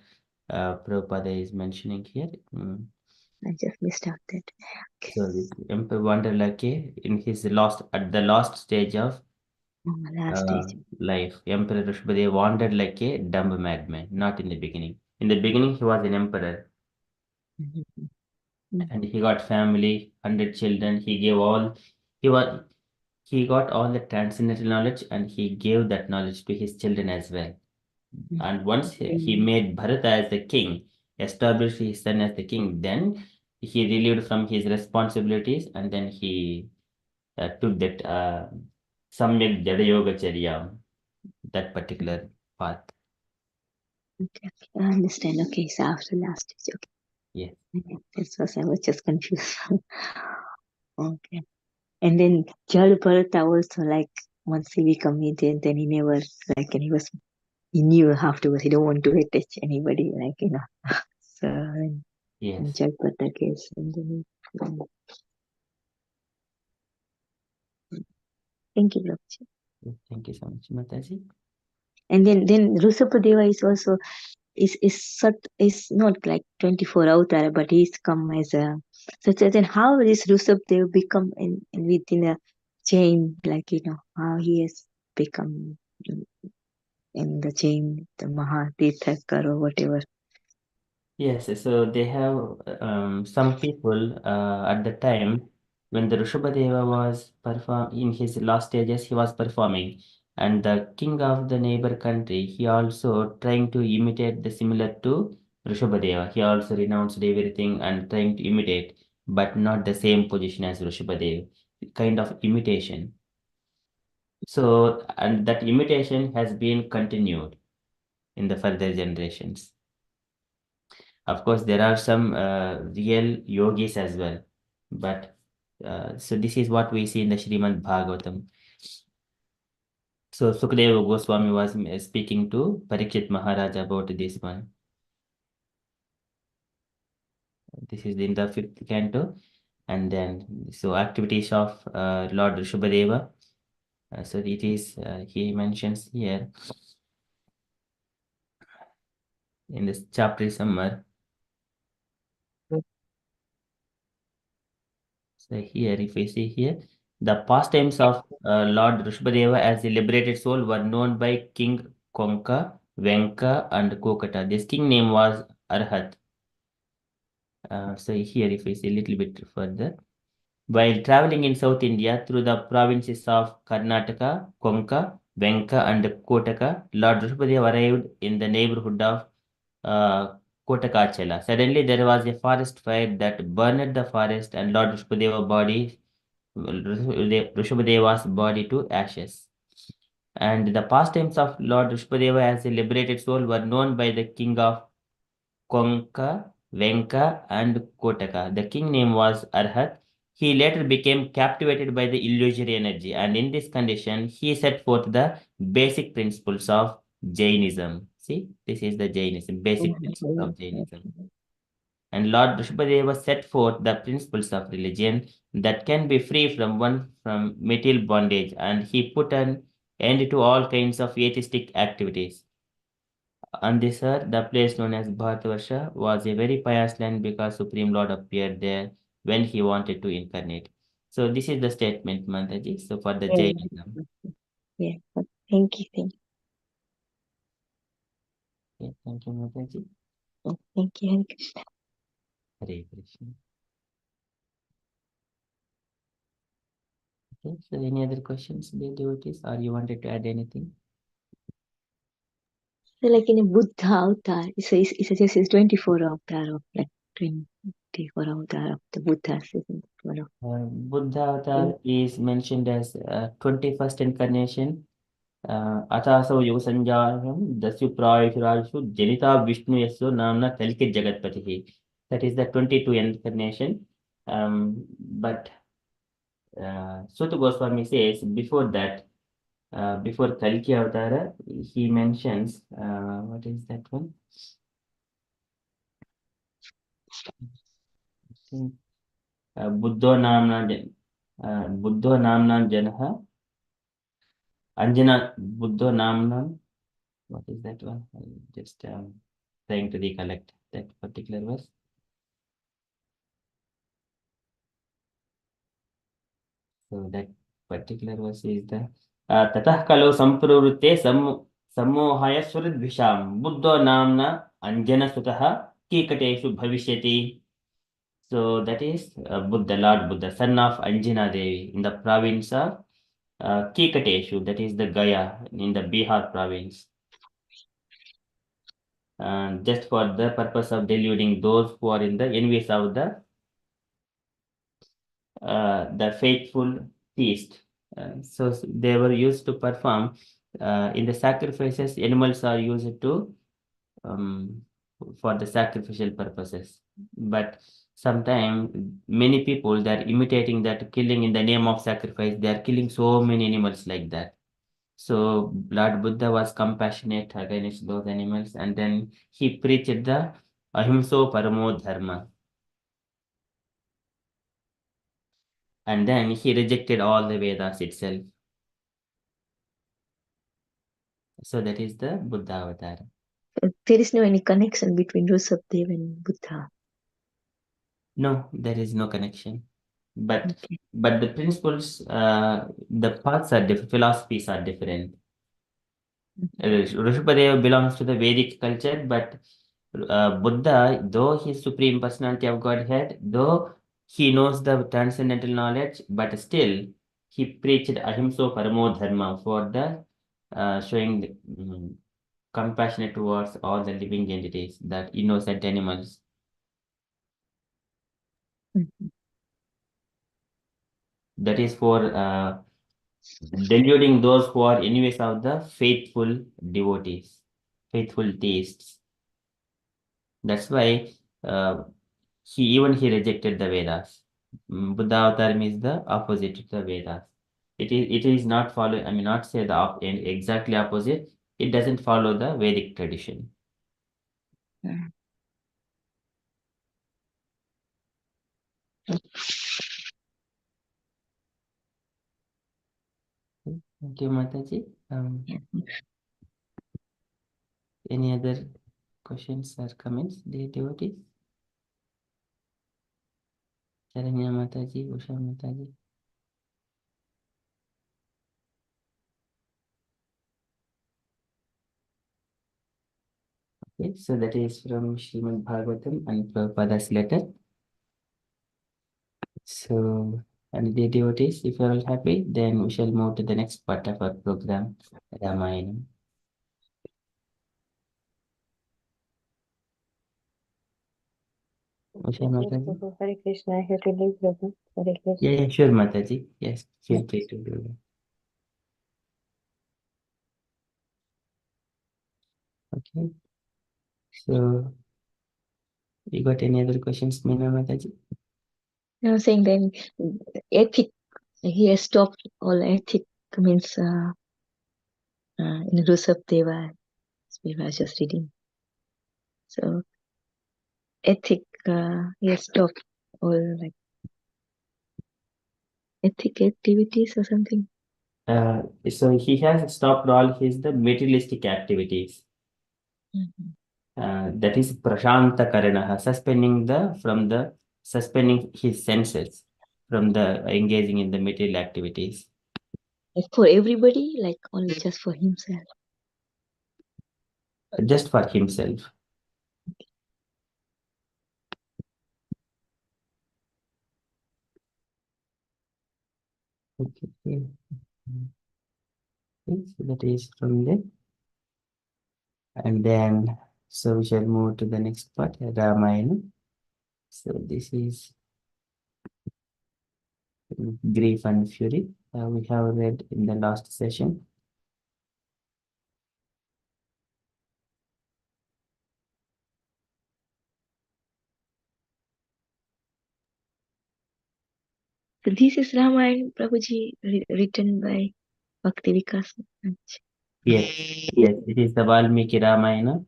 Prabhupada is mentioning here. I just missed out that. Okay, So this Emperor Wanderlake in his at the last stage of last uh, stage. life, Emperor Rishbade wandered like a dumb madman, not in the beginning. In the beginning, he was an emperor Mhm. and he got family, 100 children. He was, he got all the transcendental knowledge and he gave that knowledge to his children as well. And once he Mm. made Bharata as the king, established his son as the king, then he relieved from his responsibilities and then he took that Samyak Jada Yoga Charya, that particular path. Okay, I understand. Okay, so after last stage. Okay. Yes. This was I was just confused. Okay. And then Jal Bharata also like once he become Indian, then he never like and he knew afterwards he don't want to attach anybody So in Yes. Jal Bharata case and then thank you, Prabhuji. Thank you so much, Mataji. And then Rusapadeva is also is not like 24 avatar, but he's come as a such as. And how is Rusapdev become in within a chain, like how he has become in the chain, the Mahatirthakar or whatever. Yes, so they have some people at the time when the Rishabhadeva was in his last stages, he was performing, and the king of the neighbor country, he also trying to imitate the similar to Rishabhadeva. He also renounced everything and trying to imitate. but not the same position as Rishabhadev, kind of imitation. So, and that imitation has been continued in the further generations. Of course, there are some real yogis as well, but so this is what we see in the Srimad Bhagavatam. So Sukadeva Goswami was speaking to Parikshit Maharaj about this one. This is in the fifth canto, and then so activities of Lord Rishabhadeva. So it is he mentions here in this chapter summary. So here, if we see here, the pastimes of Lord Rishabhadeva as a liberated soul were known by King Konka, Venka, and Kokata. This king name was Arhat. So here, if we see a little bit further, while traveling in South India through the provinces of Karnataka, Konka, Venka, and Kotaka, Lord Rishabhadeva arrived in the neighborhood of uh, Kotakachala. Suddenly, there was a forest fire that burned the forest, and Lord Rishabhadeva's body to ashes. And the pastimes of Lord Rishabhadeva as a liberated soul were known by the king of Konka, Venka, and Kotaka. The king name was Arhat. He later became captivated by the illusory energy, and in this condition, he set forth the basic principles of Jainism. See, this is the Jainism, basic principles of Jainism. And Lord Rishabhadeva set forth the principles of religion that can be free from material bondage, and he put an end to all kinds of atheistic activities. On this earth, the place known as Bharatavarsha was a very pious land because Supreme Lord appeared there when he wanted to incarnate. So this is the statement, Mataji. So for the Jainism. Yeah. Thank you. Thank Okay, thank you, Mataji. you. Thank you, Hare Krishna. Hare Krishna. Okay, so any other questions, dear devotees, or you wanted to add anything? So like in a Buddha avatar, it suggests it's 24 avatar of like 24 avatar of the Buddhas, isn't it? One of Buddha avatar is mentioned as 21st incarnation. अथासौ युग संजातम दस्यु प्रायुषु जनिता विष्णु यस्यो नामना कलिके Jagatpati. That is the 22 incarnation. But Suta Goswami says before that, before Kalki Avatara, he mentions, what is that one? I think, Buddho Namna Janha, Anjana Buddho Namna, what is that one? I'm just trying to recollect that particular verse. So that particular verse is the Tatah Kalo Samprurute Sammohaya Suradvisham Buddho Namna Anjana Sutaha Kikateshu Bhavishyati. So that is Buddha, Lord Buddha, son of Anjana Devi in the province of Kikateshu, that is the Gaya in the Bihar province. Just for the purpose of deluding those who are in the envious of the faithful feast. So they were used to perform in the sacrifices. Animals are used to for the sacrificial purposes. But sometimes many people they are imitating that killing in the name of sacrifice. They are killing so many animals like that. So Lord Buddha was compassionate against those animals, and then he preached the ahimso paramo dharma. And then he rejected all the Vedas itself. So that is the Buddha avatar. there is no any connection between Rushabdev and Buddha. No, there is no connection. But Okay. but the principles, the paths are different, philosophies are different. Rishabhadeva belongs to the Vedic culture, but Buddha, though he is supreme personality of Godhead, though he knows the transcendental knowledge, but still he preached ahimso paramo dharma for the showing compassionate towards all the living entities, that innocent animals. That is for deluding those who are enemies of the faithful devotees, faithful theists. That's why he rejected the Vedas. Buddha avatar means the opposite to the Vedas. It is not follow. I mean, not say the exactly opposite. It doesn't follow the Vedic tradition. Thank you, Mataji. Any other questions or comments, dear devotees? Charanya Mataji, Usha Mataji. Okay, so that is from Srimad Bhagavatam and Prabhupada's letter. So, and the devotees, if you are all happy, then we shall move to the next part of our program, Ramayana. Usha Yes, Mataji? Prabhu. Hare Krishna. I have to leave, Prabhu. Hare Krishna. Yeah, sure, Mataji. Yes, feel Yeah. free to do that. Okay. So, you got any other questions, Meena Mataji? I was saying then ethic, he has stopped all ethic means in Rusapdeva, we were just reading. So ethic, he has stopped all like ethic activities or something. So he has stopped all the materialistic activities. Mhm. That is prashanta karanaha, suspending his senses from the engaging in the material activities. Like for everybody, like only just for himself. Just for himself. Okay. Okay, so that is from there. And then, so we shall move to the next part, Ramayana. So this is grief and fury. We have read in the last session. So this is Ramayana, Prabhuji, written by Bhakti Vikas. Yes, yes, it is the Valmiki Ramayana.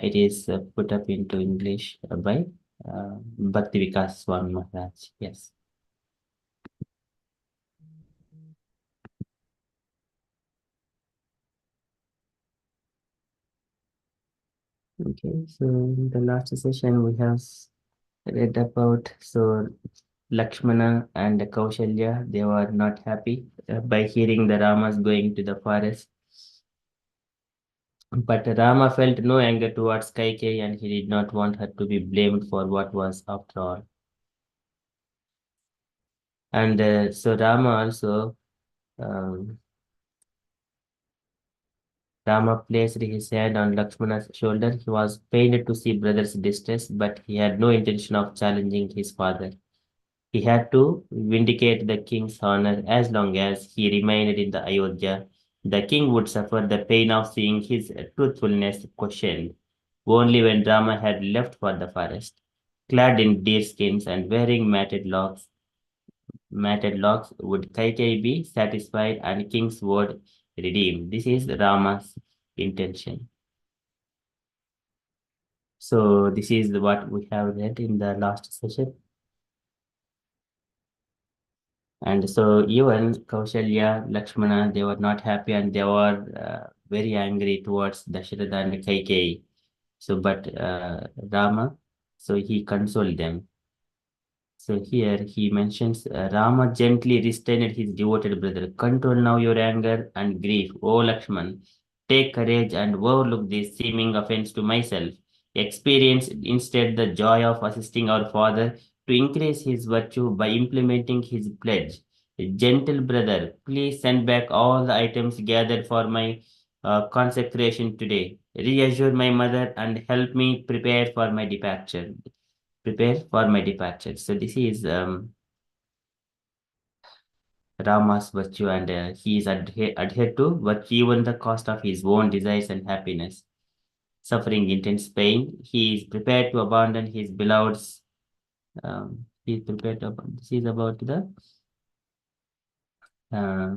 It is put up into English by Bhakti Vikas Swami Maharaj. Yes. Okay, so in the last session we have read about Lakshmana and Kaushalya. They were not happy by hearing the Ramas going to the forest. But Rama felt no anger towards Kaikeyi and he did not want her to be blamed for what was after all. And so Rama placed his hand on Lakshmana's shoulder. He was pained to see brother's distress, but he had no intention of challenging his father. He had to vindicate the king's honor as long as he remained in the Ayodhya. The king would suffer the pain of seeing his truthfulness questioned. Only when Rama had left for the forest, clad in deerskins and wearing matted locks, would Kaikeyi be satisfied and king's word redeemed. This is Rama's intention. So this is what we have read in the last session. And so even Kaushalya, Lakshmana, they were not happy and they were very angry towards Dasharatha and Kaikeyi. So, but Rama, so he consoled them. So here he mentions Rama gently restrained his devoted brother. Control now your anger and grief, O Lakshman. Take courage and overlook this seeming offense to myself. Experience instead the joy of assisting our father to increase his virtue by implementing his pledge. Gentle brother, please send back all the items gathered for my consecration today. Reassure my mother and help me prepare for my departure. So this is Rama's virtue, and he is adhered to, but even the cost of his own desires and happiness. Suffering intense pain, he is prepared to abandon his beloved's. He is prepared to. This is about the. Uh,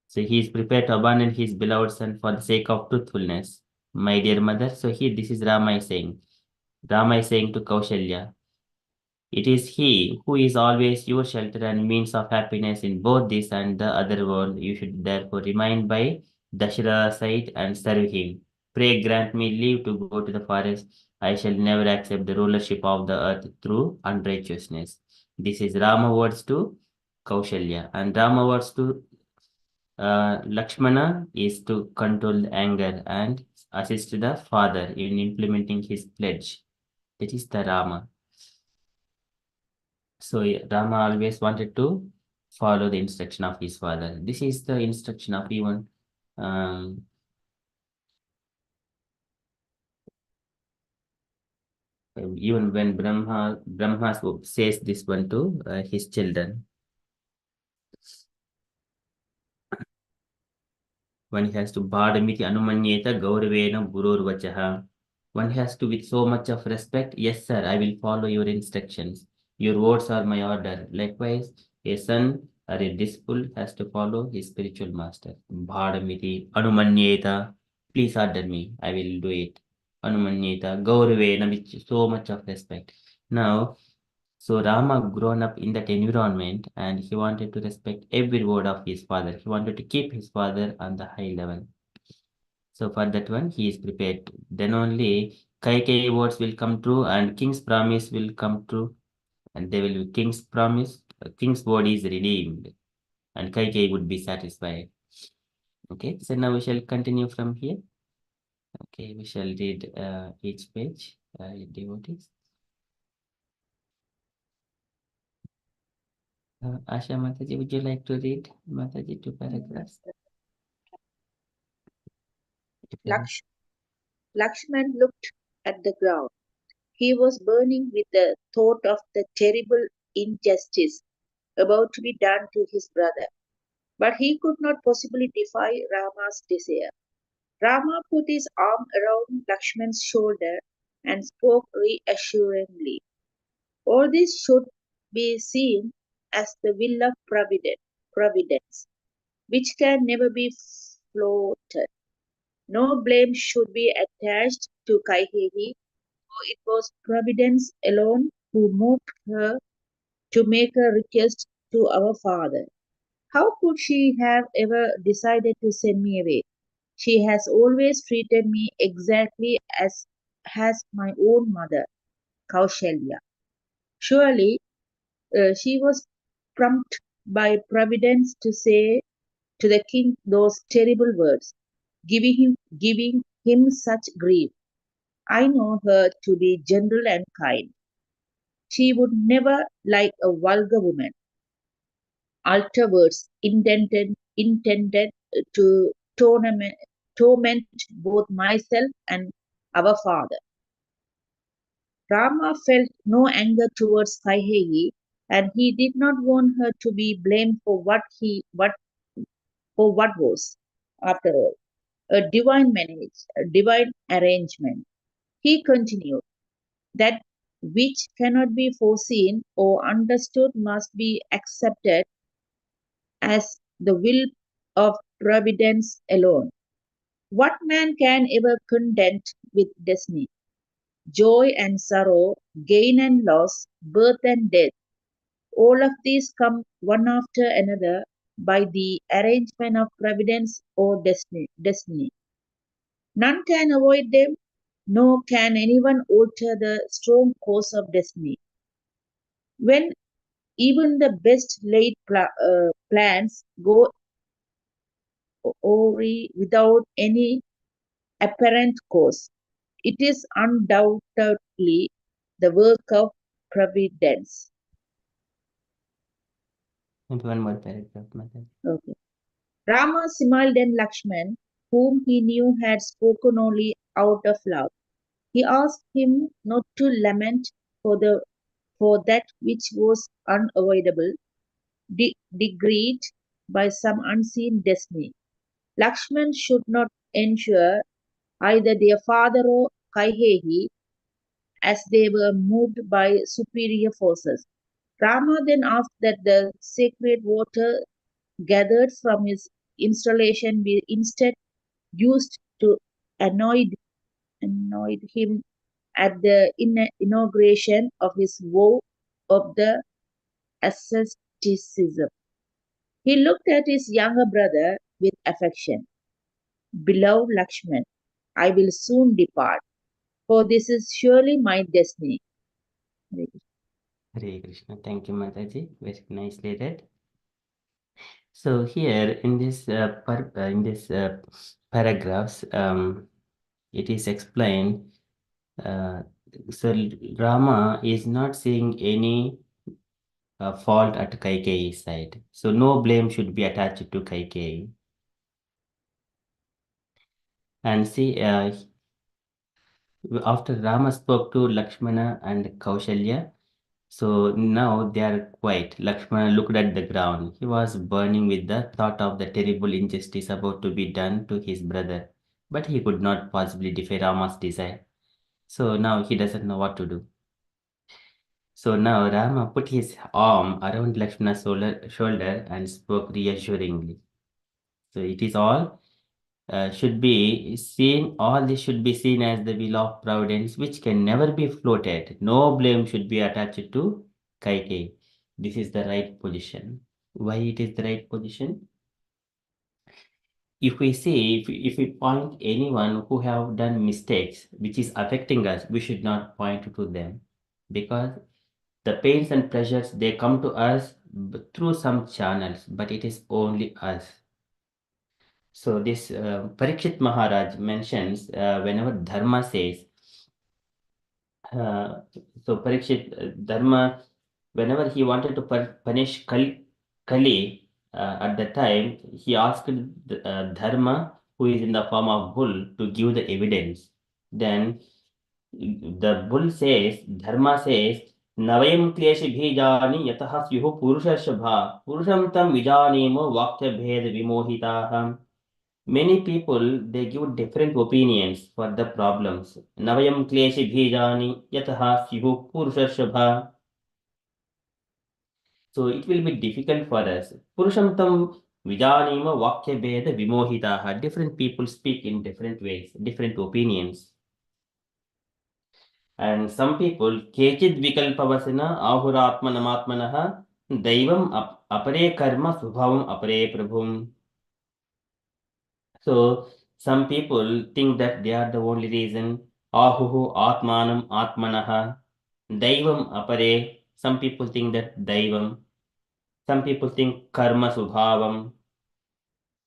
so he is prepared to abandon his beloved son for the sake of truthfulness, my dear mother. So here, this is Rama is saying. Rama is saying to Kaushalya, it is he who is always your shelter and means of happiness in both this and the other world. You should therefore remain by Dasharath's side and serve him. Pray grant me leave to go to the forest. I shall never accept the rulership of the earth through unrighteousness. This is Rama words to Kaushalya, and Rama words to Lakshmana is to control the anger and assist the father in implementing his pledge. That is the Rama. So Rama always wanted to follow the instruction of his father. This is the instruction of um, even when Brahma says this one to his children. One has to Bhadamiti Anumanyeta Gauravena Gururvachaha. One has to, with so much of respect, yes, sir, I will follow your instructions. Your words are my order. Likewise, a son or a disciple has to follow his spiritual master. Bhadamiti Anumanyeta. Please order me. I will do it. Anumanyeta Gauravena, with so much of respect. Now, so Rama grown up in that environment and he wanted to respect every word of his father. He wanted to keep his father on the high level. So for that one, he is prepared. Then only Kaikei words will come true and king's promise will come true. And they will be king's promise, king's word is redeemed. And Kaikei would be satisfied. Okay, so now we shall continue from here. Okay, we shall read each page, devotees. Asha Mataji, would you like to read Mataji 2 paragraphs? Lakshman looked at the ground. He was burning with the thought of the terrible injustice about to be done to his brother. But he could not possibly defy Rama's desire. Rama put his arm around Lakshman's shoulder and spoke reassuringly. All this should be seen as the will of providence, which can never be flouted. No blame should be attached to Kaihehi, for it was Providence alone who moved her to make a request to our father. How could she have ever decided to send me away? She has always treated me exactly as has my own mother, Kaushalya. Surely she was prompted by Providence to say to the king those terrible words, giving him such grief. I know her to be gentle and kind. She would never, like a vulgar woman, alter words intended to torment both myself and our father. Rama felt no anger towards Kaiheyi, and he did not want her to be blamed for what was, after all, a divine arrangement. He continued, that which cannot be foreseen or understood must be accepted as the will of providence alone. What man can ever contend with destiny? Joy and sorrow, gain and loss, birth and death, all of these come one after another by the arrangement of providence or destiny. None can avoid them, nor can anyone alter the strong course of destiny. When even the best laid plans go awry without any apparent cause, it is undoubtedly the work of providence. And one more paragraph, Mataji. Okay. Rama smiled at Lakshman, whom he knew had spoken only out of love. He asked him not to lament for the for that which was unavoidable, decreed by some unseen destiny. Lakshman should not ensure either their father or Kaihehi as they were moved by superior forces. Rama then asked that the sacred water gathered from his installation be instead used to anoint him at the inauguration of his vow of the asceticism. He looked at his younger brother with affection. Beloved Lakshman, I will soon depart, for this is surely my destiny. Hare Krishna. Thank you, Mataji. Very nicely read. So here in this paragraphs, it is explained. So Rama is not seeing any fault at Kaikeyi's side. So no blame should be attached to Kaikeyi. And see, after Rama spoke to Lakshmana and Kaushalya, so now they are quiet. Lakshmana looked at the ground. He was burning with the thought of the terrible injustice about to be done to his brother. But he could not possibly defy Rama's desire. So now he doesn't know what to do. So now Rama put his arm around Lakshmana's shoulder and spoke reassuringly. So it is all should be seen, all this should be seen as the will of providence, which can never be floated. No blame should be attached to Kaikeyi. This is the right position. Why it is the right position? If we see, if we point anyone who have done mistakes, which is affecting us, we should not point to them, because the pains and pleasures, they come to us through some channels, but it is only us. So this Parikshit Maharaj mentions whenever Dharma says, uh, so Parikshit, Dharma, whenever he wanted to punish Kali at the time, he asked Dharma, who is in the form of bull, to give the evidence. Then the bull says, Dharma says, Navayam kleshi bhijani yataha syuhu purushashabha purusham tam vijanemo vakya bhed vimohitaham. Many people, they give different opinions for the problems. Navayam kleshi bhijani yataha syuhu purushashabha. So it will be difficult for us. Purusham tam vijanema vakya bhed vimohitaha. Different people speak in different ways, different opinions. And some people, kechid vikalpavasana ahuratma namatmanaha daivam apare karma subhavam apare prabhum. So some people think that they are the only reason. Ahuhu atmanam atmanaha daivam apare. Some people think that daivam. Some people think karma subhavam.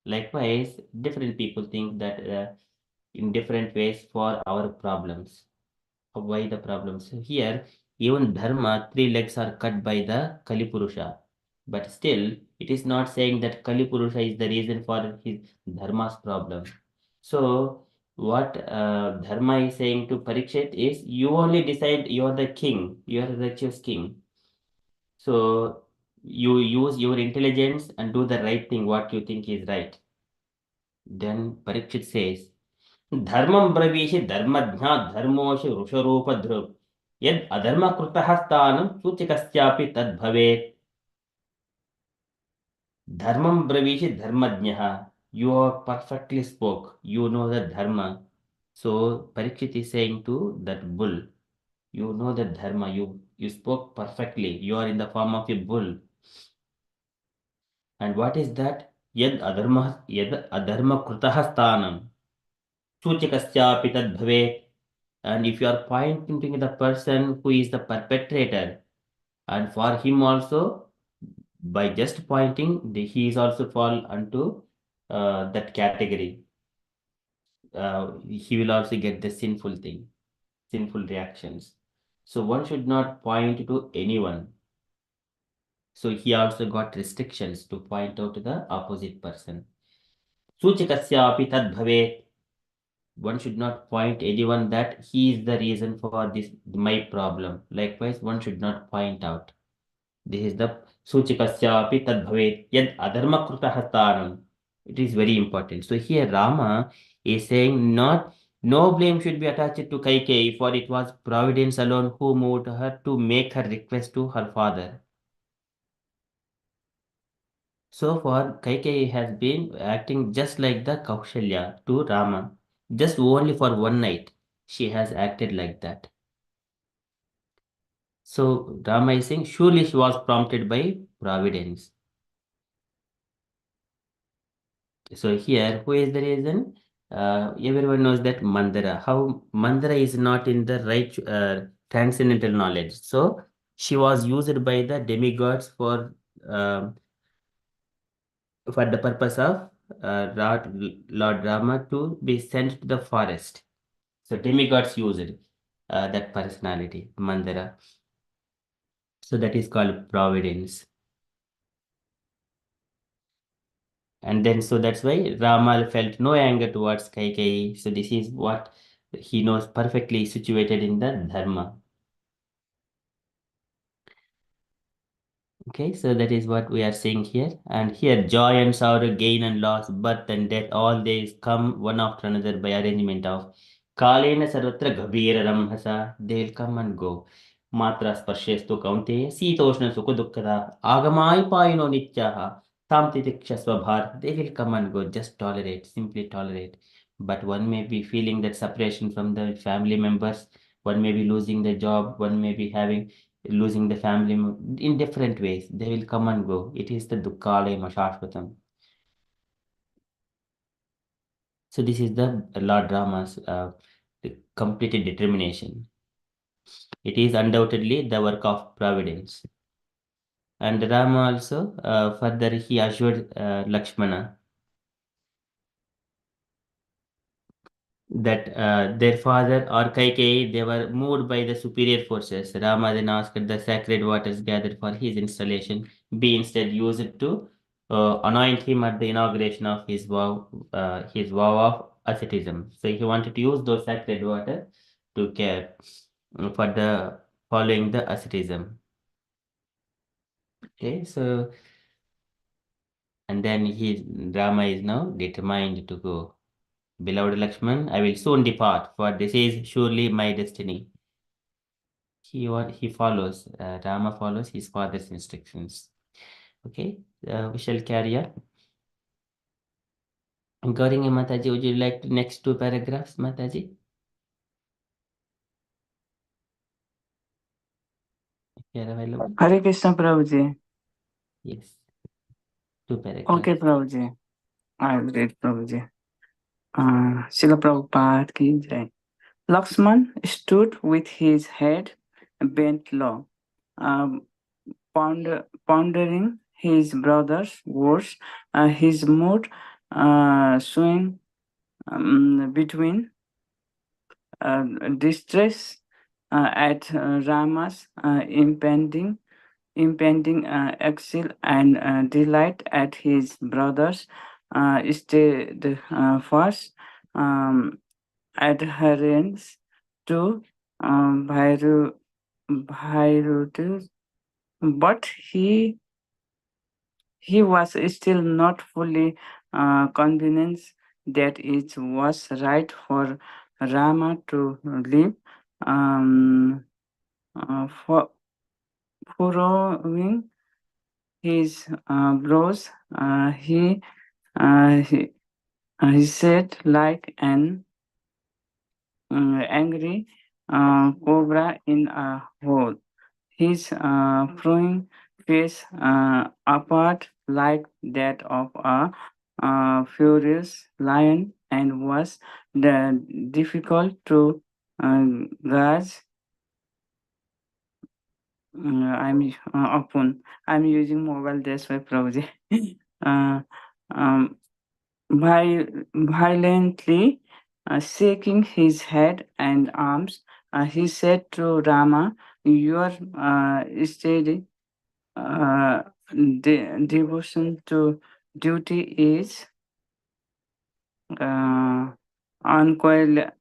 Likewise, different people think that in different ways for our problems. Why the problems? Here, even Dharma, three legs are cut by the Kali Purusha. But still, it is not saying that Kali Purusha is the reason for his Dharma's problem. So, what Dharma is saying to Parikshit is, you only decide you are the king, you are the righteous king. So, you use your intelligence and do the right thing, what you think is right. Then Parikshit says, धर्मं ब्रवीषि धर्मज्ञा धर्मोषि ऋषरूपधृक् यद् अधर्मकृतः स्थानं सूचकस्यापि तद्भवेत् धर्मं ब्रवीषि धर्मज्ञः. You are perfectly spoke, you know the dharma. So Parikshit is saying to that bull, you know the dharma, you spoke perfectly, you are in the form of a bull. And what is that? Yad adharma krutah sthanam सूचकस्यापि तद्भवेत्. And if you are pointing to the person who is the perpetrator, and for him also, by just pointing, he is also fall unto that category. He will also get the sinful thing, sinful reactions. So one should not point to anyone. So he also got restrictions to point out to the opposite person. Suchikasyapi tad bhavet. One should not point anyone that he is the reason for this my problem. Likewise, one should not point out. This is the Suchikasyapi tad bhavet yad adharma krutah taram. It is very important. So here Rama is saying not no blame should be attached to Kaikeyi, for it was providence alone who moved her to make her request to her father. So far, Kaikeyi has been acting just like the Kaushalya to Rama. Just only for one night, she has acted like that. So Rama is saying, surely she was prompted by providence. So here, who is the reason? Everyone knows that Mandara. How Mandara is not in the right transcendental knowledge. So she was used by the demigods um for the purpose of Lord Rama to be sent to the forest. So demigods used that personality, Mandara. So that is called providence. And then, so that's why Rama felt no anger towards Kaikeyi. So this is what he knows perfectly situated in the Dharma. Okay, so that is what we are seeing here. And here, joy and sorrow, gain and loss, birth and death, all these come one after another by arrangement of Kalena Sarvatra Gabira Ramhasa. They will come and go. Matra Sparshestu Kaunte, Sitoshna Sukudukara, Agamai Paino Nityaha, Samtitikshasva Bhar. They will come and go. Just tolerate, simply tolerate. But one may be feeling that separation from the family members, one may be losing the job, one may be having losing the family in different ways. They will come and go. It is the Dukkalaya Shashvatam. So this is the Lord Rama's complete determination. It is undoubtedly the work of providence. And Rama also further he assured Lakshmana that their father or Kaikeyi, they were moved by the superior forces. Rama then asked the sacred waters gathered for his installation be instead used to anoint him at the inauguration of his vow of asceticism. So he wanted to use those sacred water to care for the following the asceticism. Okay, so and then Rama is now determined to go. Beloved Lakshman, I will soon depart, for this is surely my destiny. He follows, Rama follows his father's instructions. Okay, we shall carry on. Gauringa Mataji, would you like the next two paragraphs, Mataji? If you are available. Hare Krishna Prabhuji. Yes, two paragraphs. Okay, Prabhuji. I will read Prabhuji. Srila Prabhupada ki jai. Lakshman stood with his head bent low, pondering his brother's words. His mood swing between distress at Rama's impending exile and delight at his brother's steadfast adherence to Bhairuti, but he was still not fully convinced that it was right for Rama to live, furrowing his brows. He said like an angry cobra in a hole. His flowing face apart like that of a furious lion and was difficult to gauge. I'm using mobile, that's why Prabhuji. uh, um, violently shaking his head and arms, he said to Rama, "Your steady devotion to duty is uh, uncoiled,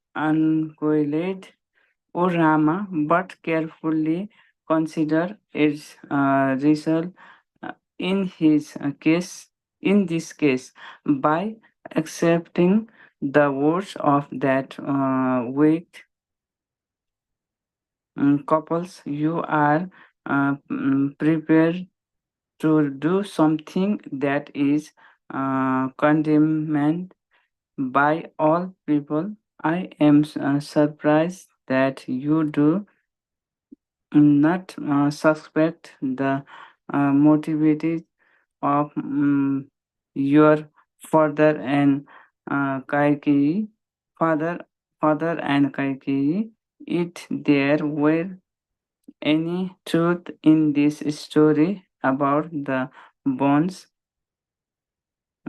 O Rama, but carefully consider its result in his case. In this case, by accepting the words of that weak couples, you are prepared to do something that is condemned by all people. I am surprised that you do not suspect the motivation of your father and Kaikeyi, father, father and Kaikeyi. If there were any truth in this story about the bonds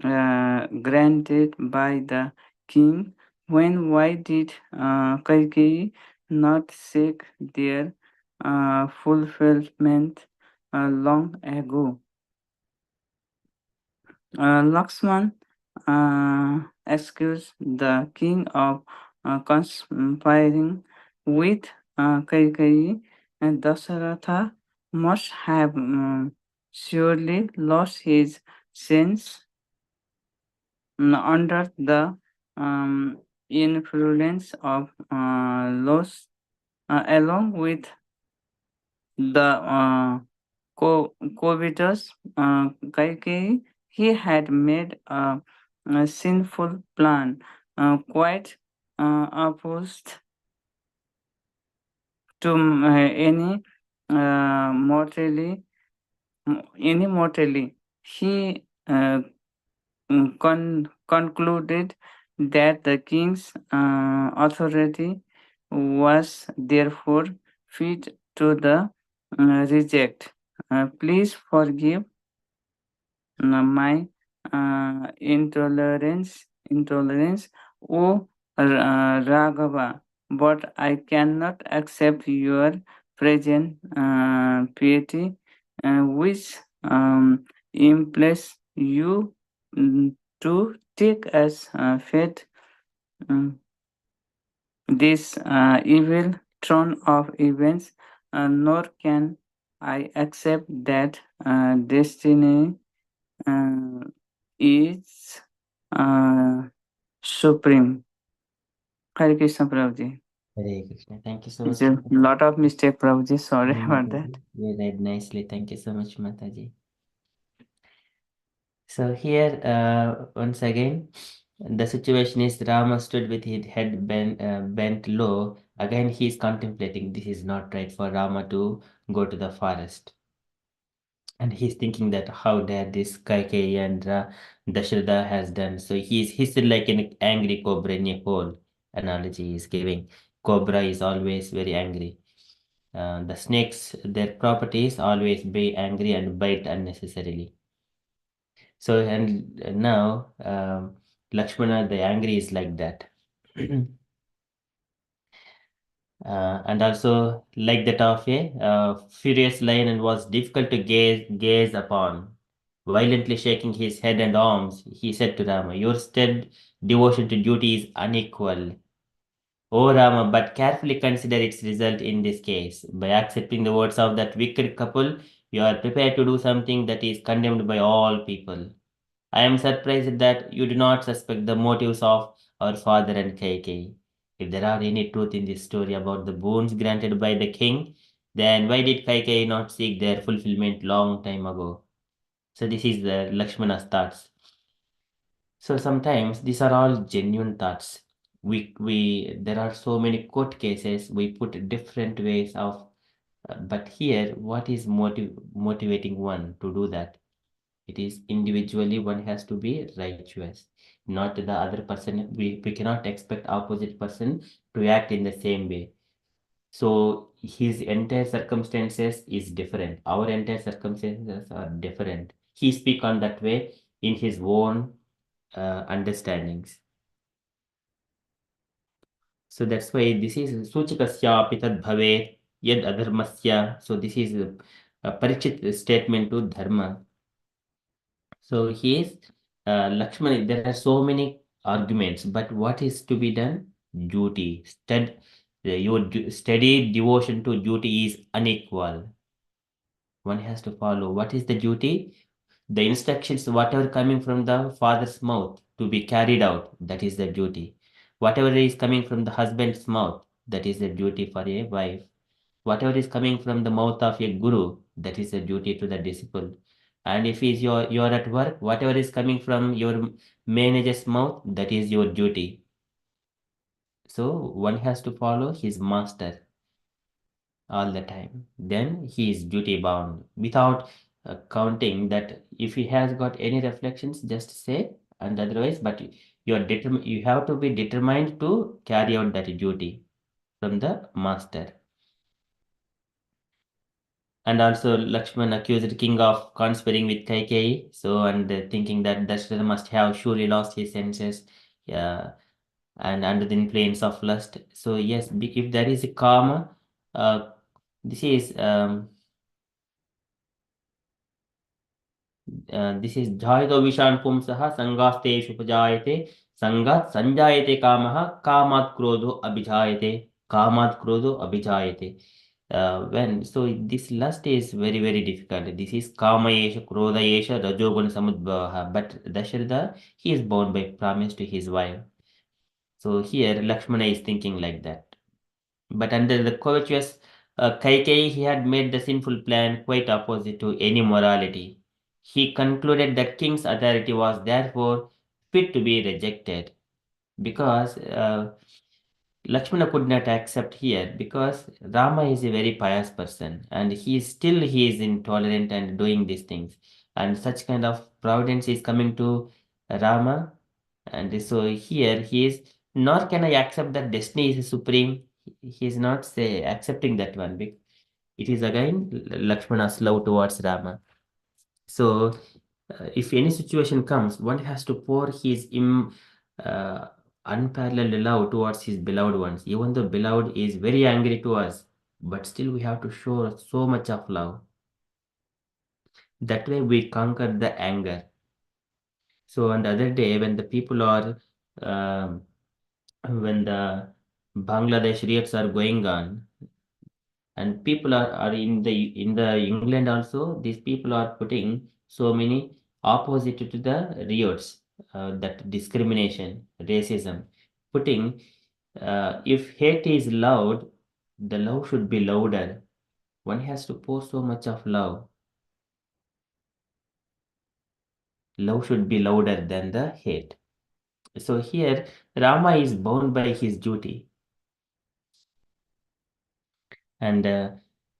granted by the king, when why did Kaikeyi not seek their fulfillment long ago? Lakshman accused the king of conspiring with Kaikeyi, and Dasharatha must have surely lost his sense under the influence of loss, along with the covetous Kaikeyi. He had made a sinful plan, quite opposed to any mortally. He concluded that the king's authority was therefore fit to the reject. Please forgive my intolerance, O Raghava, but I cannot accept your present piety, which implies you to take as fate this evil turn of events, nor can I accept that destiny is supreme. Hare Krishna, Prabhuji. Hare Krishna. Thank you so It's much. a lot of mistake, Prabhuji. Sorry about that. Mataji. You read nicely. Thank you so much, Mataji. So here, once again, the situation is Rama stood with his head bent low. Again, he is contemplating this is not right for Rama to go to the forest. And he's thinking that how dare this Kaikeyi and Dasharatha has done. So he's like an angry cobra in a hole analogy is giving. Cobra is always very angry. The snakes, their property is always be angry and bite unnecessarily. So and now Lakshmana, the angry is like that. And also like that of a furious lion and was difficult to gaze upon. Violently shaking his head and arms, he said to Rama, your stead devotion to duty is unequal. O Rama, but carefully consider its result in this case. By accepting the words of that wicked couple, you are prepared to do something that is condemned by all people. I am surprised that you do not suspect the motives of our father and Kaikeyi. If there are any truth in this story about the boons granted by the king, then why did Kaikeyi not seek their fulfillment long time ago? So this is the Lakshmana's thoughts. So sometimes these are all genuine thoughts. We there are so many court cases. We put different ways of, but here, what is motivating one to do that? It is individually one has to be righteous, not the other person. We cannot expect opposite person to act in the same way. So his entire circumstances is different. Our entire circumstances are different. He speak on that way in his own understandings. So that's why this is Suchikasya Pitad Bhavet Yad Adharmasya. So this is a Parikshit statement to Dharma. So he is Lakshmana. There are so many arguments, but what is to be done? Duty. Your steady devotion to duty is unequal. One has to follow. What is the duty? The instructions, whatever coming from the father's mouth to be carried out, that is the duty. Whatever is coming from the husband's mouth, that is the duty for a wife. Whatever is coming from the mouth of a guru, that is a duty to the disciple. And if is you're at work, whatever is coming from your manager's mouth, that is your duty. So one has to follow his master all the time. Then he is duty bound without counting that if he has got any reflections, just say, and otherwise, but you have to be determined to carry out that duty from the master. And also Lakshman accused the king of conspiring with Kaikeyi, so and thinking that Dasharatha must have surely lost his senses, and under the influence of lust. So yes, if there is a karma, this is jayito vishan pumsaha sangasteshu upajayate sangat sanjayate kamaha kamat krodho abhijayate. When so this lust is very very difficult. This is kama yesha krodha yesha rajoguna samudbhava, but Dasharatha, he is bound by promise to his wife. So here Lakshmana is thinking like that. But under the covetous Kaikeyi, he had made the sinful plan quite opposite to any morality. He concluded that king's authority was therefore fit to be rejected because Lakshmana could not accept here because Rama is a very pious person and he is intolerant and doing these things, and such kind of providence is coming to Rama, and so here he is, nor can I accept that destiny is supreme. He is not say accepting that one. It is again Lakshmana's love towards Rama. So if any situation comes, one has to pour his unparalleled love towards his beloved ones. Even though beloved is very angry to us, but still we have to show so much of love. That way we conquer the anger. So on the other day, when the people are, when the Bangladesh riots are going on, and people are in the England also, these people are putting so many opposite to the riots, that discrimination, racism, putting if hate is loud, the love should be louder. One has to pour so much of love. Love should be louder than the hate. So here Rama is bound by his duty, and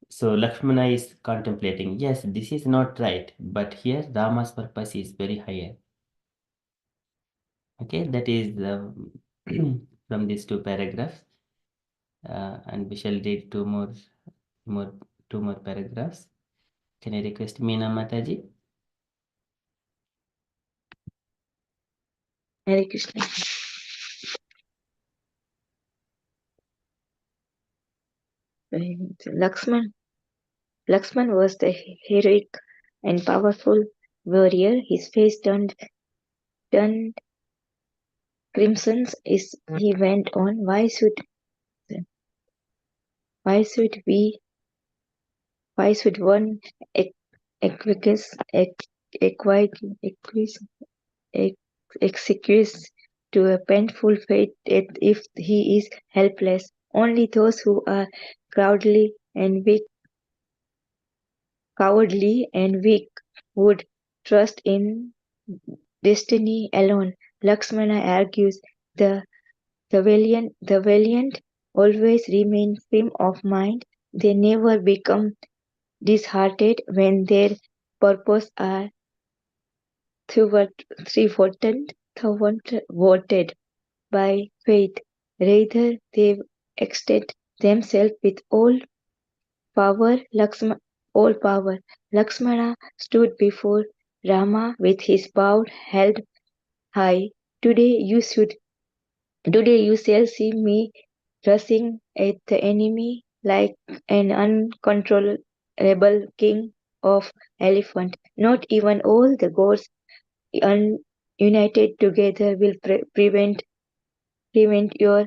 so Lakshmana is contemplating, yes, this is not right, but here Rama's purpose is very higher. Okay, that is from these two paragraphs, and we shall read two more paragraphs. Can I request Meena Mataji? Hare Krishna. Lakshman was the heroic and powerful warrior. His face turned crimson as he went on. Why should one acquiesce to a painful fate if he is helpless? Only those who are cowardly and weak would trust in destiny alone. Lakshmana argues the valiant always remain firm of mind. They never become disheartened when their purposes are thwarted by fate. Rather, they extend themselves with all power. Lakshmana stood before Rama with his bow held high. Today you shall see me rushing at the enemy like an uncontrollable king of elephant. Not even all the gods united together will prevent your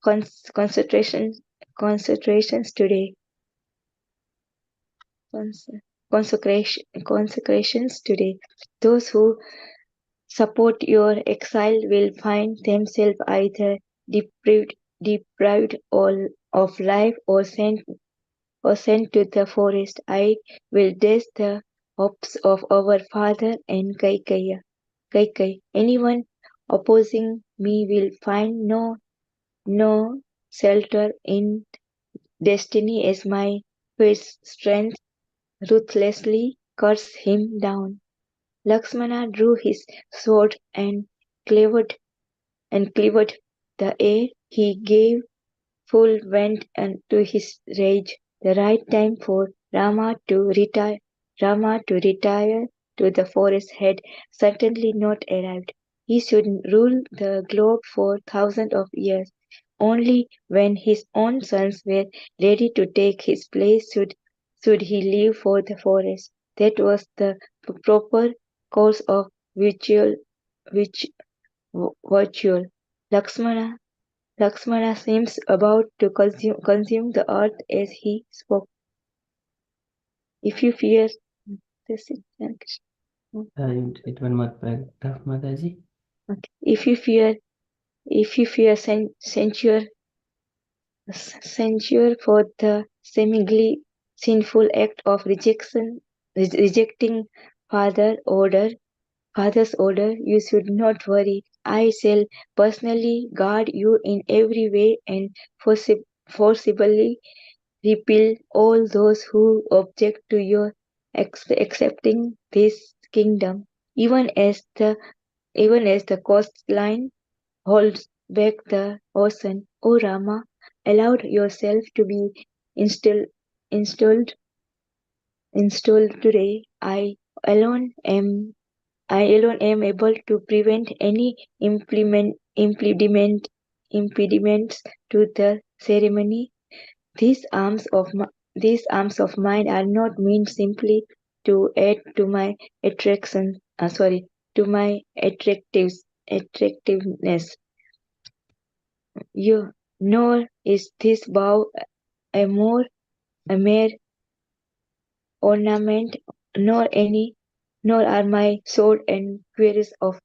concentrations today. Consecrations today. Those who support your exile will find themselves either deprived of life or sent to the forest. I will dash the hopes of our father and Kaikai. Anyone opposing me will find no shelter in destiny as my first strength ruthlessly cuts him down. Lakshmana drew his sword and cleaved the air. He gave full vent to his rage. The right time for Rama to retire to the forest had certainly not arrived. He should rule the globe for thousands of years. Only when his own sons were ready to take his place should he leave for the forest. That was the proper course of virtual which virtual. Lakshmana Lakshmana seems about to consume the earth as he spoke. If you fear this is It one more paragraph, Mataji. okay. If you fear censure for the seemingly sinful act of rejecting father's order, you should not worry. I shall personally guard you in every way and forcibly repel all those who object to your accepting this kingdom, even as the coastline holds back the ocean. O Rama, allow yourself to be installed installed installed today. I alone am able to prevent any impediments to the ceremony. These arms of mine are not meant simply to add to my to my attractiveness. Nor is this bow a mere ornament, nor are my sword and queries of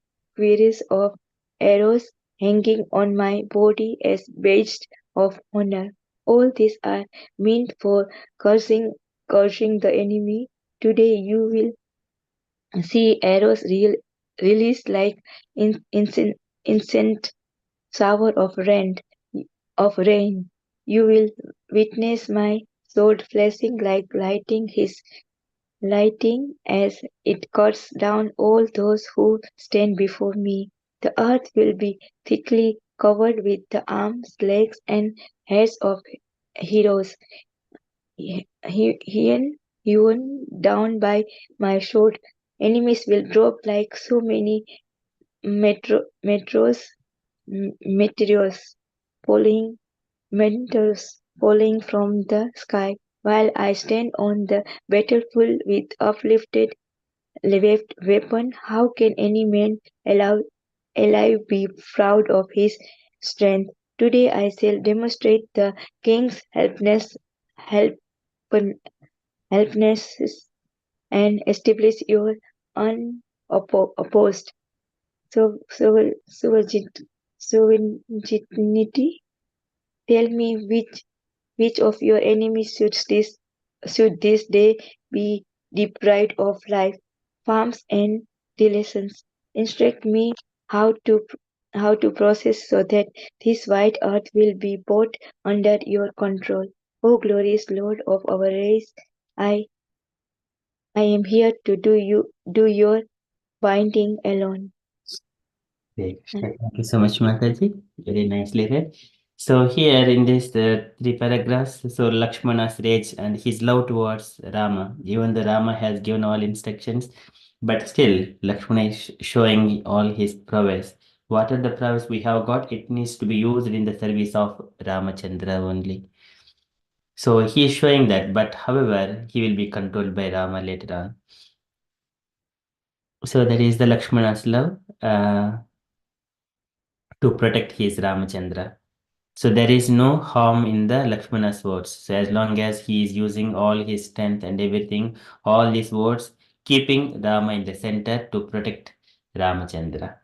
arrows hanging on my body as badges of honor. All these are meant for cursing the enemy. Today you will see arrows released like instant shower of rain. You will witness my sword flashing like lighting as it cuts down all those who stand before me. The earth will be thickly covered with the arms, legs, and heads of heroes, hewn down by my sword. Enemies will drop like so many meteors falling falling from the sky, while I stand on the battlefield with uplifted weapon. How can any man alive be proud of his strength? Today I shall demonstrate the king's helplessness and establish your unopposed sovereignty. Tell me which of your enemies should this day be deprived of life, farms, and relations? Instruct me how to how to process so that this white earth will be brought under your control. O glorious Lord of our race, I I am here to do your binding alone. Great. Thank you so much, Mataji. Very nicely read. So here in this three paragraphs, so Lakshmana's rage and his love towards Rama, even though Rama has given all instructions, but still Lakshmana is showing all his prowess. What are the prowess we have got? It needs to be used in the service of Ramachandra only. So he is showing that, but however, he will be controlled by Rama later on. So that is the Lakshmana's love to protect his Ramachandra. So there is no harm in the Lakshmana's words. So as long as he is using all his strength and everything, all these words, keeping Rama in the center to protect Ramachandra.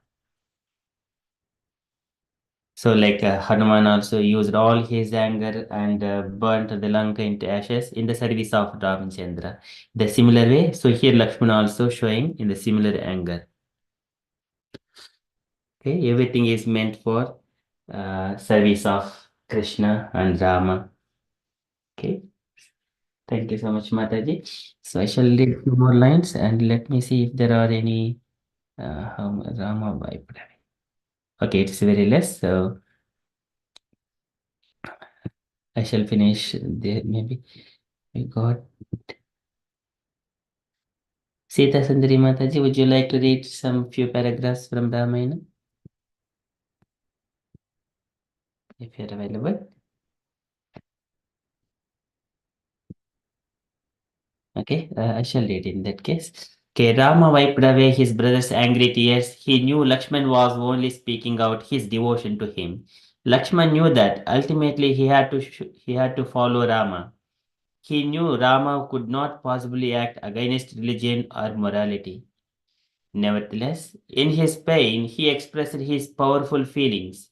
So like Hanuman also used all his anger and burnt the Lanka into ashes in the service of Ramachandra. The similar way, so here Lakshmana also showing in the similar anger. Okay, everything is meant for service of Krishna and Rama. Okay, thank you so much, Mataji. So I shall read two more lines and let me see if there are any Rama vibe. Okay, it's very less, so I shall finish there maybe. I got Sita Sundari Mataji, would you like to read some few paragraphs from Ramayana? If you're available. Okay, I shall read in that case. Okay, Rama wiped away his brother's angry tears. He knew Lakshman was only speaking out his devotion to him. Lakshman knew that ultimately he had to follow Rama. He knew Rama could not possibly act against religion or morality. Nevertheless, in his pain, he expressed his powerful feelings.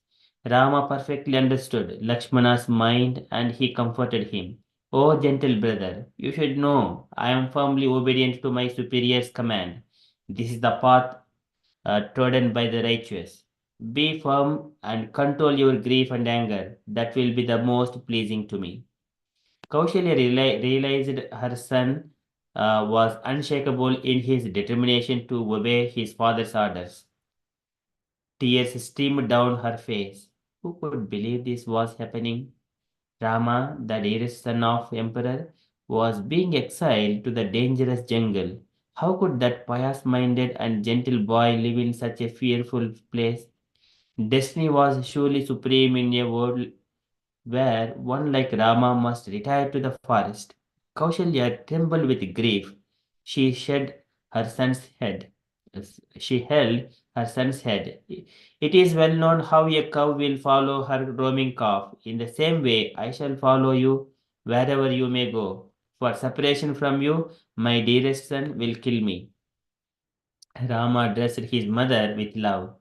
Rama perfectly understood Lakshmana's mind and he comforted him. O gentle brother, you should know I am firmly obedient to my superior's command. This is the path trodden by the righteous. Be firm and control your grief and anger. That will be the most pleasing to me. Kaushalya realized her son was unshakable in his determination to obey his father's orders. Tears streamed down her face. Who could believe this was happening? Rama, the dearest son of emperor, was being exiled to the dangerous jungle. How could that pious-minded and gentle boy live in such a fearful place? Destiny was surely supreme in a world where one like Rama must retire to the forest. Kaushalya trembled with grief. She shed her son's head. She held her son's head. It is well known how a cow will follow her roaming calf. In the same way, I shall follow you wherever you may go. For separation from you, my dearest son will kill me. Rama addressed his mother with love.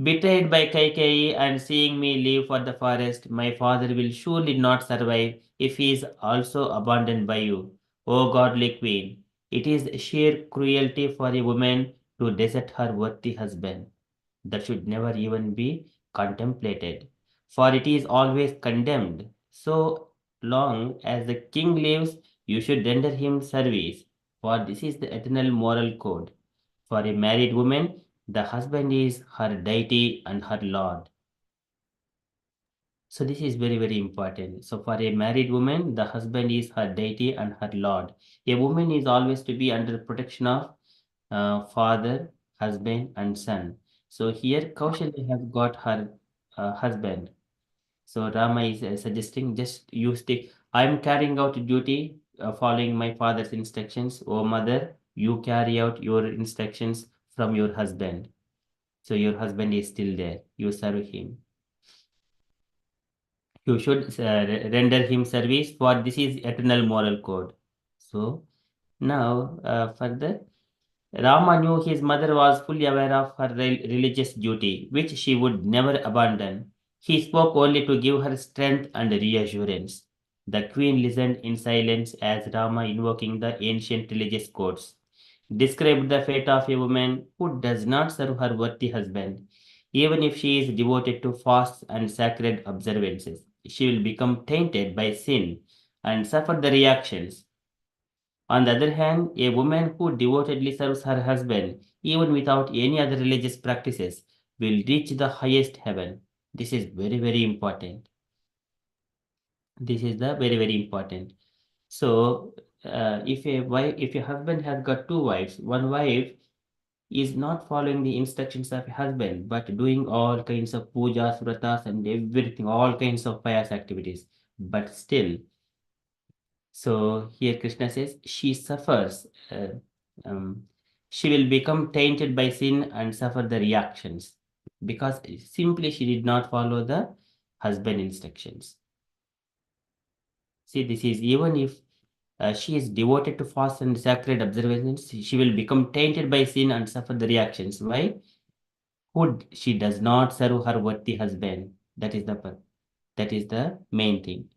Betrayed by Kaikeyi and seeing me leave for the forest, my father will surely not survive if he is also abandoned by you. O godly queen, it is sheer cruelty for a woman to desert her worthy husband. That should never even be contemplated, for it is always condemned. So long as the king lives, you should render him service, for this is the eternal moral code. For a married woman, the husband is her deity and her lord. So this is very, very important. So for a married woman, the husband is her deity and her lord. A woman is always to be under protection of father, husband, and son. So here Kaushalya has got her husband. So Rama is suggesting just use the I am carrying out duty following my father's instructions. O mother, you carry out your instructions from your husband. So your husband is still there. You serve him. You should render him service, for this is eternal moral code. So now further, Rama knew his mother was fully aware of her religious duty, which she would never abandon. He spoke only to give her strength and reassurance. The queen listened in silence as Rama, invoking the ancient religious codes, described the fate of a woman who does not serve her worthy husband. Even if she is devoted to fasts and sacred observances, she will become tainted by sin and suffer the reactions. On the other hand, a woman who devotedly serves her husband, even without any other religious practices, will reach the highest heaven. This is very, very important. This is the very, very important. So, if a husband has got two wives, one wife is not following the instructions of a husband, but doing all kinds of pujas, vratas, and everything, all kinds of pious activities, but still. So here Krishna says she suffers. Um, she will become tainted by sin and suffer the reactions because simply she did not follow the husband instructions. See, this is even if she is devoted to fast and sacred observances, she will become tainted by sin and suffer the reactions. Why? She does not serve her worthy husband. That is the main thing.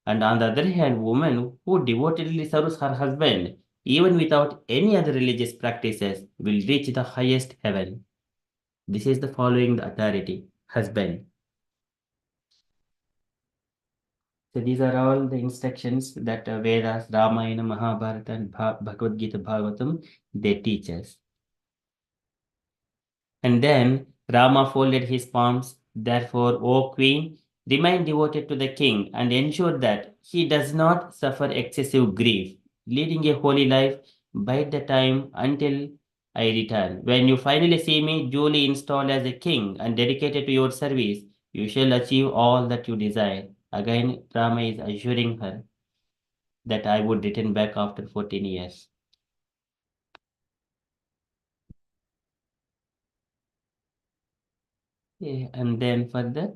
And on the other hand, woman who devotedly serves her husband, even without any other religious practices, will reach the highest heaven. This is the following the authority, husband. So these are all the instructions that Vedas, Ramayana, Mahabharata, and Bhagavad Gita, Bhagavatam, they teach us. And then Rama folded his palms. Therefore, O queen, remain devoted to the king and ensure that he does not suffer excessive grief, leading a holy life by the time until I return. When you finally see me duly installed as a king and dedicated to your service, you shall achieve all that you desire. Again, Rama is assuring her that I would return back after 14 years. Yeah, and then further,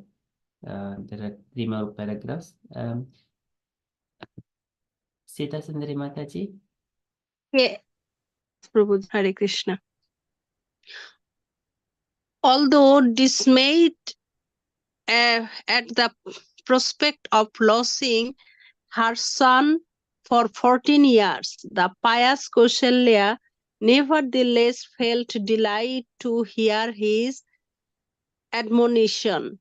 there are 3 more paragraphs. Sita Sundari Mataji. Yes, Prabhu, Hare Krishna. Although dismayed at the prospect of losing her son for 14 years, the pious Kausalya nevertheless felt delight to hear his admonition.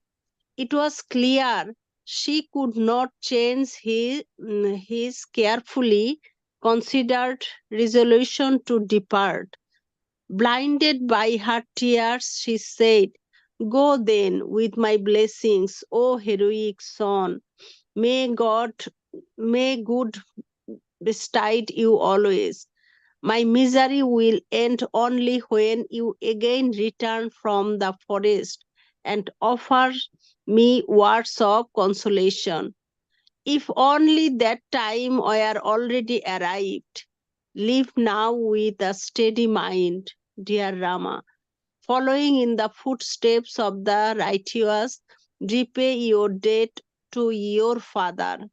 It was clear she could not change his carefully considered resolution to depart. Blinded by her tears, she said, "Go then with my blessings, O heroic son. May good bestide you always. My misery will end only when you again return from the forest and offer me words of consolation. If only that time were already arrived. Live now with a steady mind, dear Rama. Following in the footsteps of the righteous, repay your debt to your father."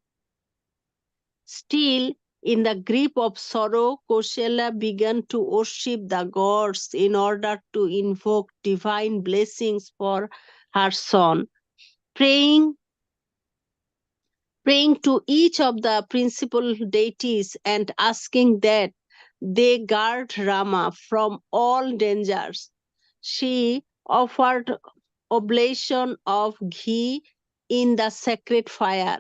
Still, in the grip of sorrow, Kausalya began to worship the gods in order to invoke divine blessings for her son, praying to each of the principal deities and asking that they guard Rama from all dangers. She offered oblation of ghee in the sacred fire.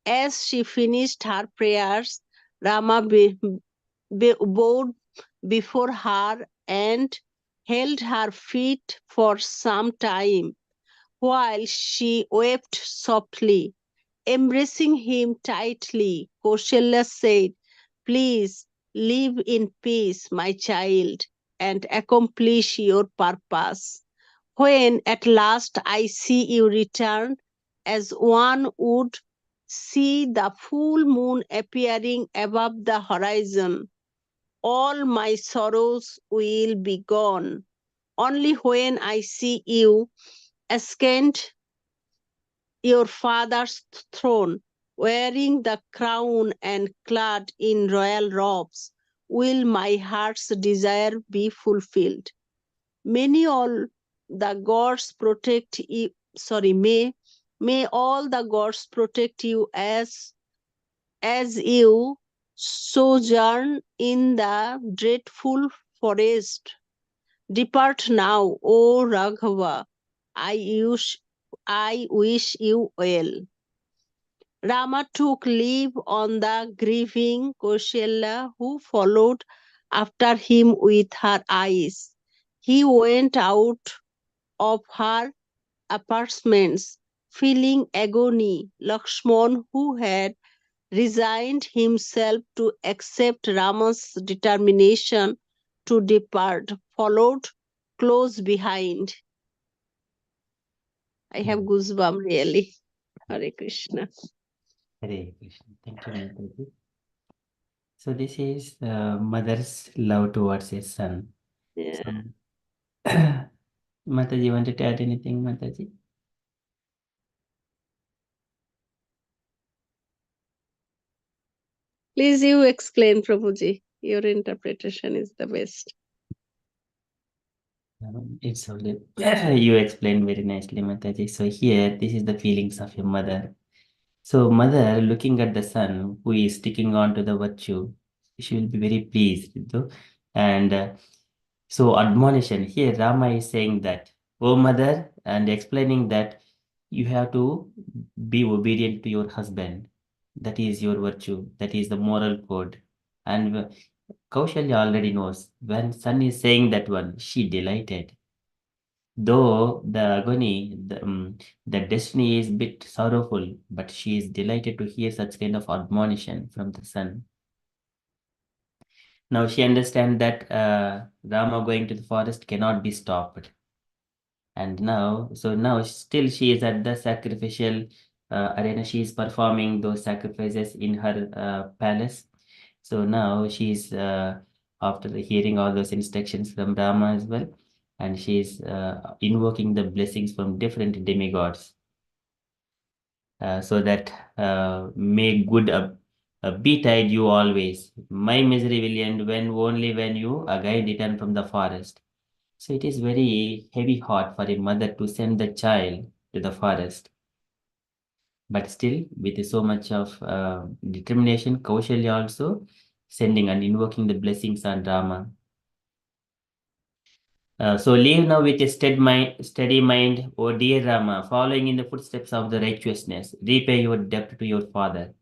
As she finished her prayers, Rama bowed before her and held her feet for some time while she wept softly. Embracing him tightly, Kausalya said, "Please live in peace, my child, and accomplish your purpose. When at last I see you return, as one would see the full moon appearing above the horizon, all my sorrows will be gone. Only when I see you askant your father's throne, wearing the crown and clad in royal robes, will my heart's desire be fulfilled. Many all the gods protect you, may all the gods protect you as you sojourn in the dreadful forest. Depart now, O Raghava. I wish you well." Rama took leave on the grieving Kausalya, who followed after him with her eyes. He went out of her apartments, feeling agony. Lakshman, who had resigned himself to accept Rama's determination to depart, followed close behind. I have goosebumps really. Hare Krishna. Hare Krishna. Thank you, Mataji. So this is the mother's love towards a son. Yeah. So, Mataji wanted to add anything, Mataji? Please, you explain, Prabhuji. Your interpretation is the best. It's only you explained very nicely, Mataji. So here, this is the feelings of your mother. So mother looking at the son who is sticking on to the virtue, she will be very pleased, though. And so admonition here, Rama is saying that, oh mother, and explaining that you have to be obedient to your husband. That is your virtue. That is the moral code. And Kaushalya already knows when son is saying that one, she delighted. Though the agony, the destiny is bit sorrowful, but she is delighted to hear such kind of admonition from the son. Now she understands that Rama going to the forest cannot be stopped. And now still she is at the sacrificial arena. She is performing those sacrifices in her palace. So now she is, after hearing all those instructions from Rama as well, and she is invoking the blessings from different demigods, so that may good betide you always. My misery will end when you again return from the forest. So it is very heavy heart for a mother to send the child to the forest. But still, with so much of determination, Kaushalya also sending and invoking the blessings on Rama. So live now with a steady mind, O dear Rama, following in the footsteps of the righteousness. Repay your debt to your father.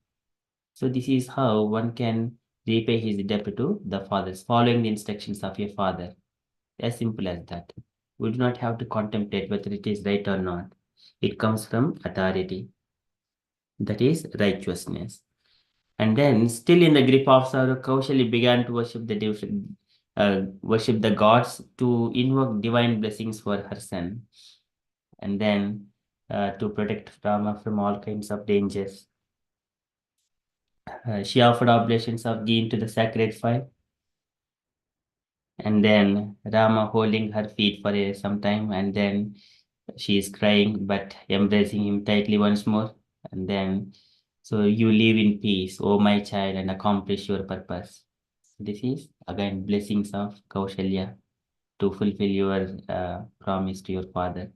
So this is how one can repay his debt to the fathers, following the instructions of your father. As simple as that. We do not have to contemplate whether it is right or not. It comes from authority. That is righteousness. And then, still in the grip of sorrow, Kaushali began to worship the gods, to invoke divine blessings for her son, and then to protect Rama from all kinds of dangers. She offered oblations of ghee into the sacred fire, and then Rama holding her feet for some time, and then she is crying but embracing him tightly once more, and then, so you live in peace, O my child, and accomplish your purpose. This is again blessings of Kaushalya to fulfill your promise to your father.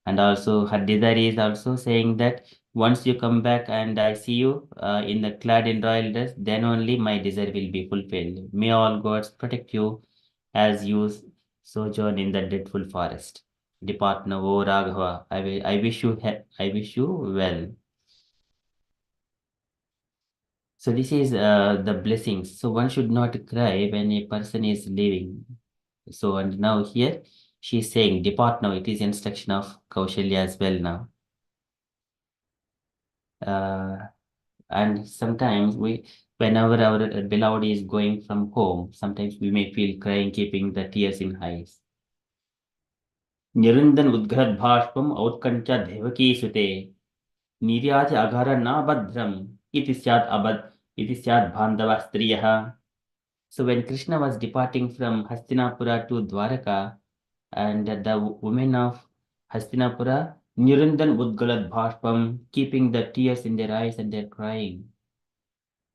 And also her desire is also saying that once you come back and I see you in the clad in royal dress, then only my desire will be fulfilled. May all gods protect you as you sojourn in the dreadful forest. Depart now, O Raghava. I wish you I wish you well. So this is the blessings. So one should not cry when a person is leaving. So and now here she is saying, depart now. It is instruction of Kaushalya as well now. And sometimes whenever our beloved is going from home, sometimes we may feel crying, keeping the tears in eyes. निरंदन उद्घट भाष्पम औत्कंच Devaki सुते निर्याच अघर न भद्रम इति स्यात् इति स्यात् बान्धवः स्त्रियः. So when Krishna was departing from Hastinapura to Dwaraka, and the women of Hastinapura, Nirandan Udgalat Bhashpam, keeping the tears in their eyes and they're crying.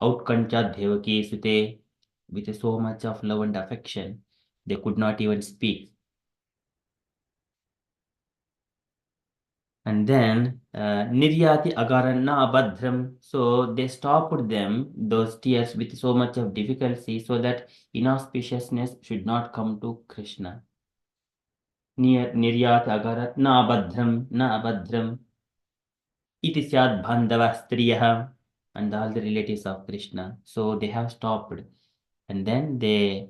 Outkancha Devaki Sute, with so much of love and affection, they could not even speak. And then Niryati Agaranna Abhadram, so they stopped them, those tears, with so much of difficulty, so that inauspiciousness should not come to Krishna. Niryat Agarat Na Abhadram, Na Abhadram, Iti Syad Bandhava Striyah, and all the relatives of Krishna. So they have stopped. And then they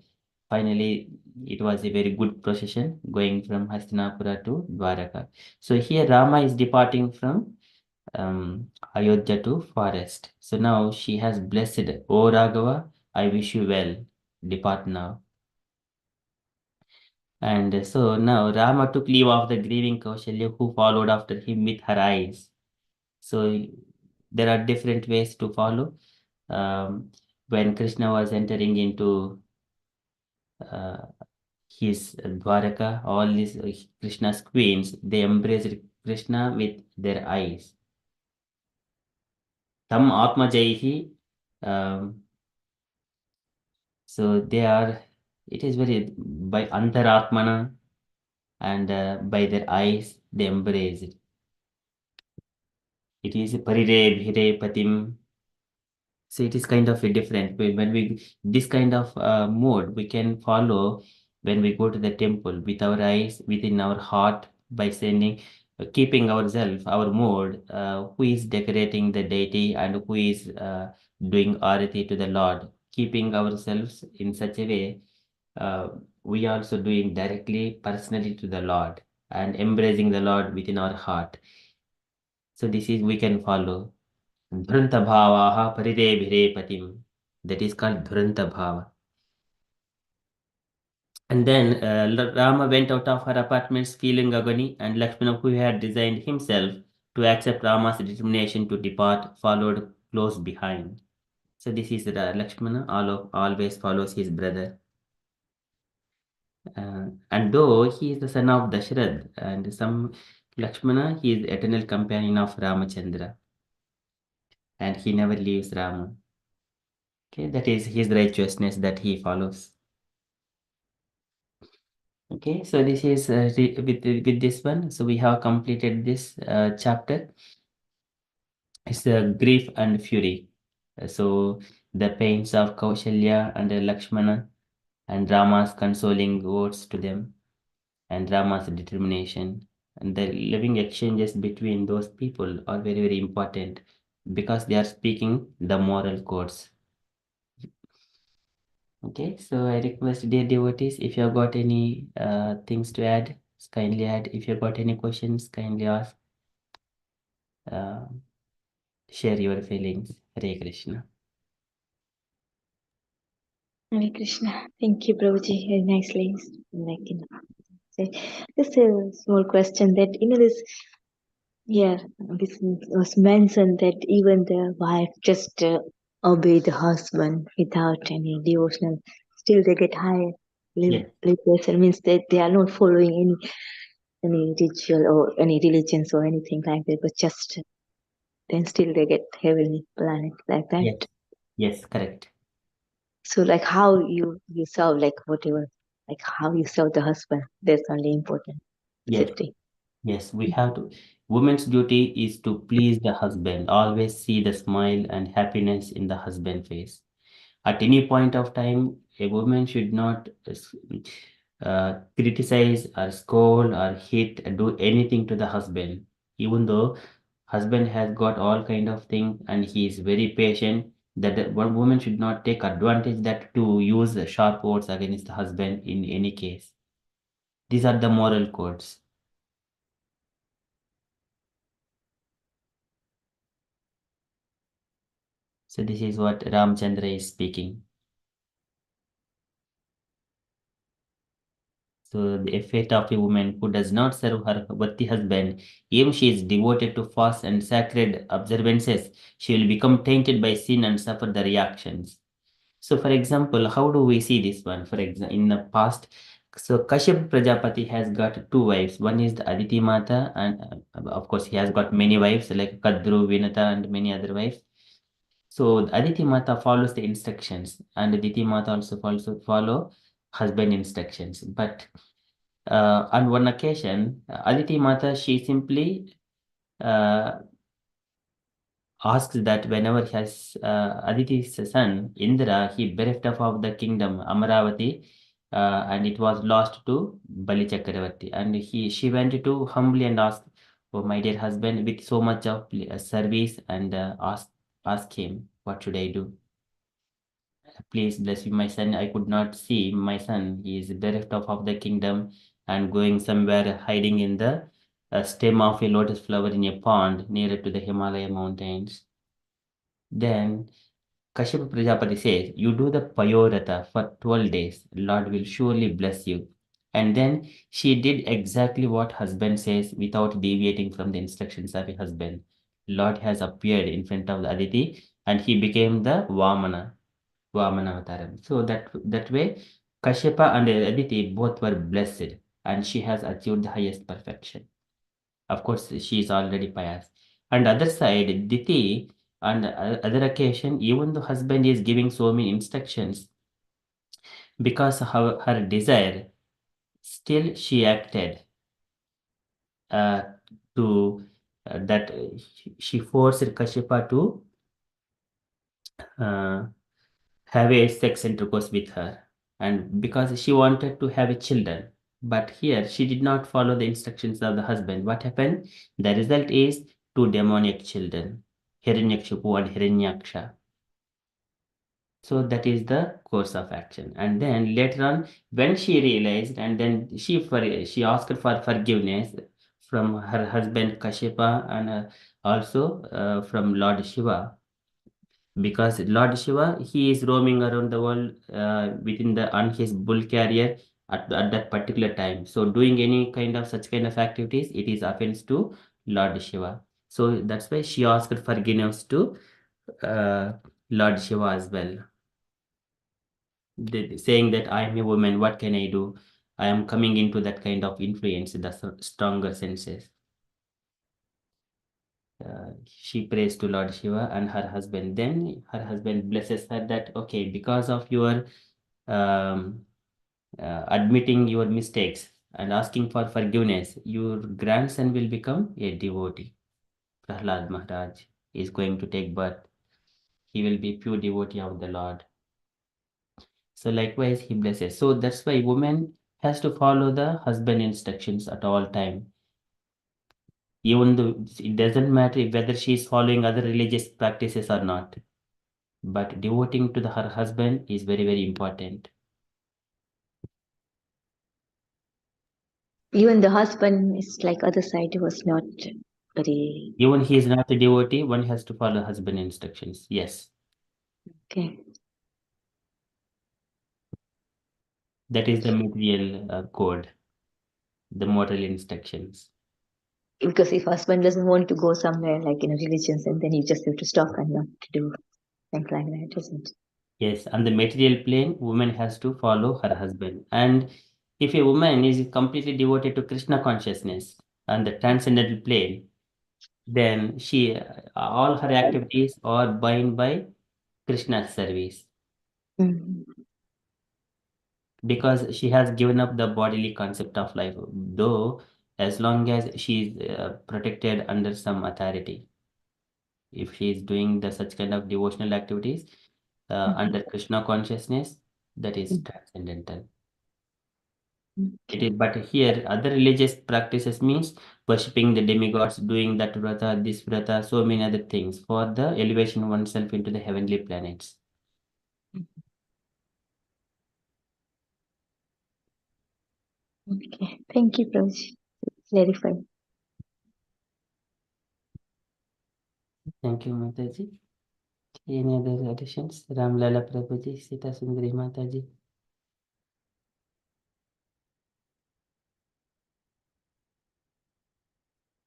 finally, it was a very good procession going from Hastinapura to Dwaraka. So here Rama is departing from Ayodhya to forest. So now she has blessed, O Raghava, I wish you well. Depart now. And so now Rama took leave of the grieving Kaushalya, who followed after him with her eyes. So there are different ways to follow. When Krishna was entering into his Dwaraka, all these Krishna's queens, they embraced Krishna with their eyes. Tam Atmajaihi, so they are, it is very, by Antaratmana and by their eyes, they embrace it. It is Parire Bhire Patim. So it is kind of a different when we this kind of mode we can follow when we go to the temple with our eyes within our heart by sending keeping ourselves our mode who is decorating the deity and who is doing arati to the Lord, keeping ourselves in such a way uh, we are also doing directly personally to the Lord and embracing the Lord within our heart. So this is we can follow. Dhranta bhavaha parirevhire patim. That is called Dhranta bhava. And then Rama went out of her apartments feeling agony, and Lakshmana, who had resigned himself to accept Rama's determination to depart, followed close behind. So this is Lakshmana always follows his brother. And though he is the son of Dasharad, and some Lakshmana, he is eternal companion of Ramachandra, and he never leaves Rama. Okay, that is his righteousness that he follows. Okay, so this is with this one. So we have completed this chapter. It's grief and fury. So the pains of Kaushalya and Lakshmana, and Rama's consoling words to them, and Rama's determination, and the living exchanges between those people are very, very important because they are speaking the moral codes. Okay, so I request dear devotees, if you have got any things to add, kindly add. If you have got any questions, kindly ask. Share your feelings. Hare Krishna. Hare Krishna. Thank you, Prabhuji. Very nicely. Like, say, just a small question that, this, yeah, this was mentioned that even the wife just obey the husband without any devotional, still they get higher Yes, liberation, means that they are not following any ritual or any religions or anything like that, but just then still they get heavenly planet like that. yes, yes, correct. So like how you serve, like whatever, like how you serve the husband, that's only important. Yes, Safety. yes, we have to. Woman's duty is to please the husband. Always see the smile and happiness in the husband face. At any point of time, a woman should not criticize or scold or hit or do anything to the husband, even though husband has got all kind of thing and he is very patient. That one woman should not take advantage that to use sharp words against the husband in any case. These are the moral codes. So this is what Ramchandra is speaking. So the fate of a woman who does not serve her worthy husband, even she is devoted to fast and sacred observances, she will become tainted by sin and suffer the reactions. So, for example, how do we see this one? For example, in the past, so Kashyap Prajapati has got two wives. One is the Aditi Mata, and of course, he has got many wives like Kadru, Vinata, and many other wives. So Aditi Mata follows the instructions, and Aditi Mata also follow husband instructions. But on one occasion, Aditi Mata, she simply uh, asks that whenever his Aditi's son Indra, he bereft of the kingdom Amaravati, and it was lost to Bali Chakravarti, and she went to humbly and asked, "Oh, my dear husband, with so much of service, and ask him, what should I do? Please bless me, my son. I could not see my son. He is bereft of the kingdom and going somewhere hiding in the stem of a lotus flower in a pond near to the Himalaya mountains." Then Kashyapa Prajapati says, "You do the Payorata for 12 days. Lord will surely bless you." And then she did exactly what husband says without deviating from the instructions of a husband. Lord has appeared in front of the Aditi and he became the Vamana Avataram. So that way, Kashyapa and Aditi both were blessed, and she has achieved the highest perfection. Of course, she is already pious. And other side, Diti, on other occasion, even the husband is giving so many instructions, because of her desire, still she acted uh, to that she forced Kashyapa to uh, have a sex intercourse with her, and because she wanted to have a children, but here she did not follow the instructions of the husband. What happened? The result is two demoniac children, Hiranyakshipu and Hiranyaksha. So that is the course of action. And then later on, when she realized, and then she asked for forgiveness from her husband Kashyapa, and also from Lord Shiva, because Lord Shiva, he is roaming around the world within the on his bull carrier at that particular time. So doing any kind of such kind of activities, it is offense to Lord Shiva. So that's why she asked forgiveness to uh, Lord Shiva as well, saying that I am a woman, what can I do? I am coming into that kind of influence, the stronger senses. She prays to Lord Shiva and her husband. Then her husband blesses her that, okay, because of your um, admitting your mistakes and asking for forgiveness, your grandson will become a devotee. Prahlad Maharaj is going to take birth. He will be pure devotee of the Lord. So likewise, he blesses. So that's why woman has to follow the husband instructions at all time. Even though it doesn't matter whether she is following other religious practices or not, but devoting to her husband is very, very important. Even the husband is like other side was not very Even he is not a devotee, one has to follow husband instructions. Yes, okay. that is the material code, the moral instructions. Because if husband doesn't want to go somewhere like in a religion, and then you just have to stop and not to do things like that, isn't it? Yes, on the material plane, woman has to follow her husband. And if a woman is completely devoted to Krishna consciousness on the transcendental plane, then she all her activities are bound by Krishna's service, Mhm. because she has given up the bodily concept of life, though as long as she is protected under some authority. If she is doing the such kind of devotional activities under Krishna consciousness, that is transcendental. It is, but here other religious practices means worshipping the demigods, doing that vrata, this vrata, so many other things for the elevation oneself into the heavenly planets. Okay, thank you, Prabhuji. Clarifying. Thank you, Mataji. Any other additions? Ram Lala Prabhuji, Sita Sundari Mataji.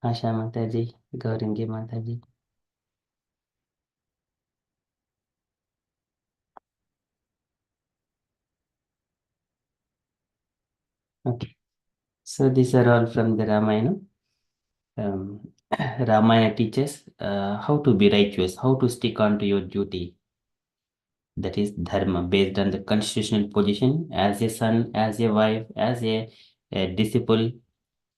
Asha Mataji, Gaurangi Mataji. Okay, so these are all from the Ramayana. Ramayana teaches how to be righteous, how to stick on to your duty. That is dharma, based on the constitutional position as a son, as a wife, as a disciple,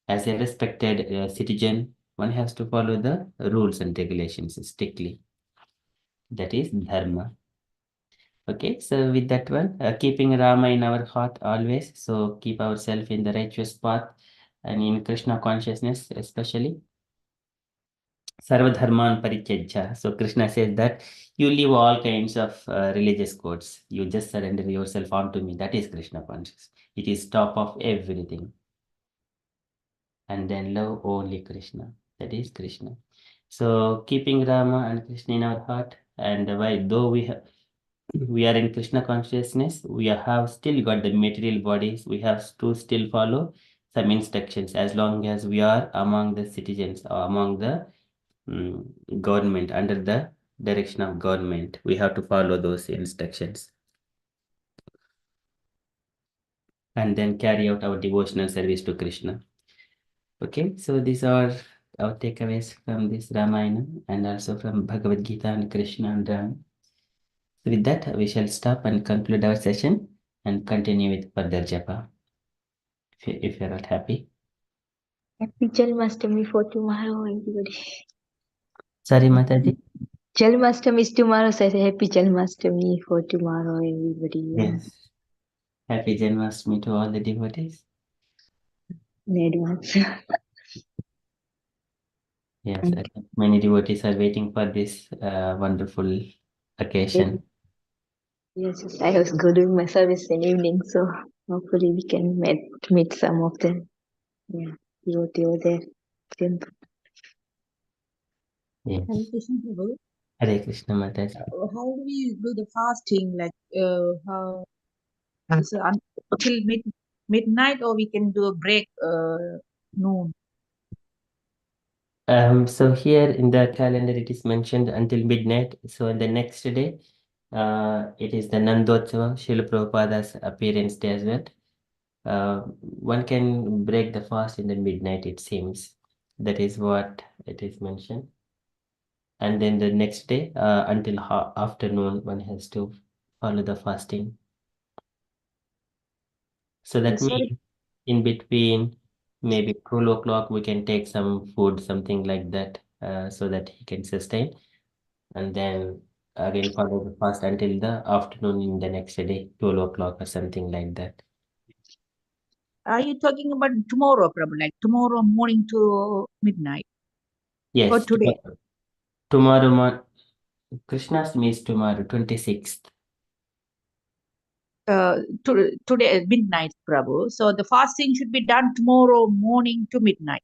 as a respected citizen. One has to follow the rules and regulations strictly. That is dharma. Okay, so with that one, keeping Rama in our heart always, so keep ourselves in the righteous path and in Krishna consciousness especially. Sarvadharman Parityajya. So Krishna says that you leave all kinds of religious codes. You just surrender yourself onto me. That is Krishna conscious. It is top of everything. And then love only Krishna. That is Krishna. So keeping Rama and Krishna in our heart, and why though we are in Krishna consciousness, we have still got the material bodies. We have to still follow some instructions as long as we are among the citizens or among the government, under the direction of government. We have to follow those instructions. and then carry out our devotional service to Krishna. Okay, so these are our takeaways from this Ramayana and also from Bhagavad Gita and Krishna and Rama. So with that, we shall stop and conclude our session and continue with further japa. If you're not happy. Happy Janmashtami for tomorrow, everybody. Sorry, Mataji. Janmashtami is tomorrow, so I say happy Janmashtami for tomorrow, everybody. Yes. Happy Janmashtami to all the devotees. In advance. Yes, I think many devotees are waiting for this wonderful occasion. Yes, I was go doing my service in evening, so hopefully we can meet some of them. Yeah, devotee over there. Temple. Yes. Hare Krishna Prabhu. Hare Krishna, Mataji. How do we do the fasting? Like how is it until midnight, or we can do a break noon? So here in the calendar it is mentioned until midnight. So in the next day, it is the Nandotsava, Srila Prabhupada's appearance day as well. One can break the fast in the midnight, it seems. That is what it is mentioned. And then the next day, until afternoon, one has to follow the fasting. So that Sorry. means in between, maybe 12 o'clock, we can take some food, something like that, so that he can sustain. And then again follow the fast until the afternoon in the next day, 12 o'clock or something like that. Are you talking about tomorrow, Prabhu? Like tomorrow morning to midnight? Yes, Or today? tomorrow Krishna's means tomorrow, 26th. Today midnight, Prabhu. So the fasting should be done tomorrow morning to midnight.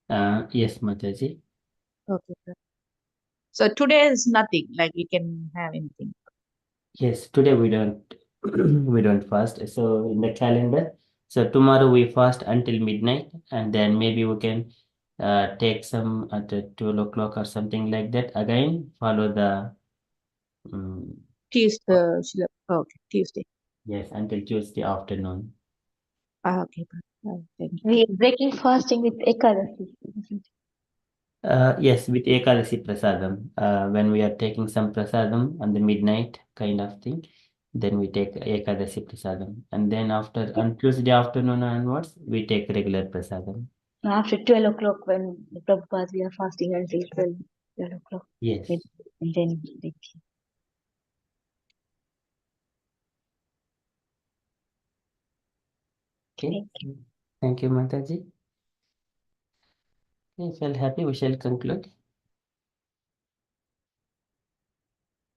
Yes, Mataji. Okay. So today is nothing. Like we can have anything. Yes, today we don't we don't fast. So in the calendar, so tomorrow we fast until midnight, and then maybe we can take some at 12 o'clock or something like that. Again, follow the Tuesday. Okay, Tuesday. yes, until Tuesday afternoon. Okay. Thank you. We are breaking fasting with Ekadasi. Yes, with Ekadasi prasadam. When we are taking some prasadam on the midnight kind of thing, then we take Ekadasi prasadam. And then on Tuesday afternoon onwards, we take regular prasadam. After 12 o'clock, when the Prabhupada, we are fasting until 12 o'clock. Yes. And then like, Okay. Thank you, Mataji. If you're happy, we shall conclude.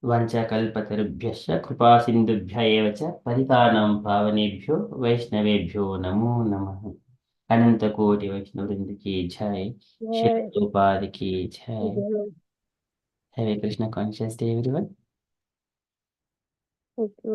वाञ्छाकल्पतरुभ्यश्च कृपासिन्धुभ्य एव च पतितानां पावनेभ्यो वैष्णवेभ्यो नमो नमः। अनंतकोटि वैष्णववृंद की जय, श्री प्रभुपाद की जय। Have a Krishna conscious day, everyone. Okay,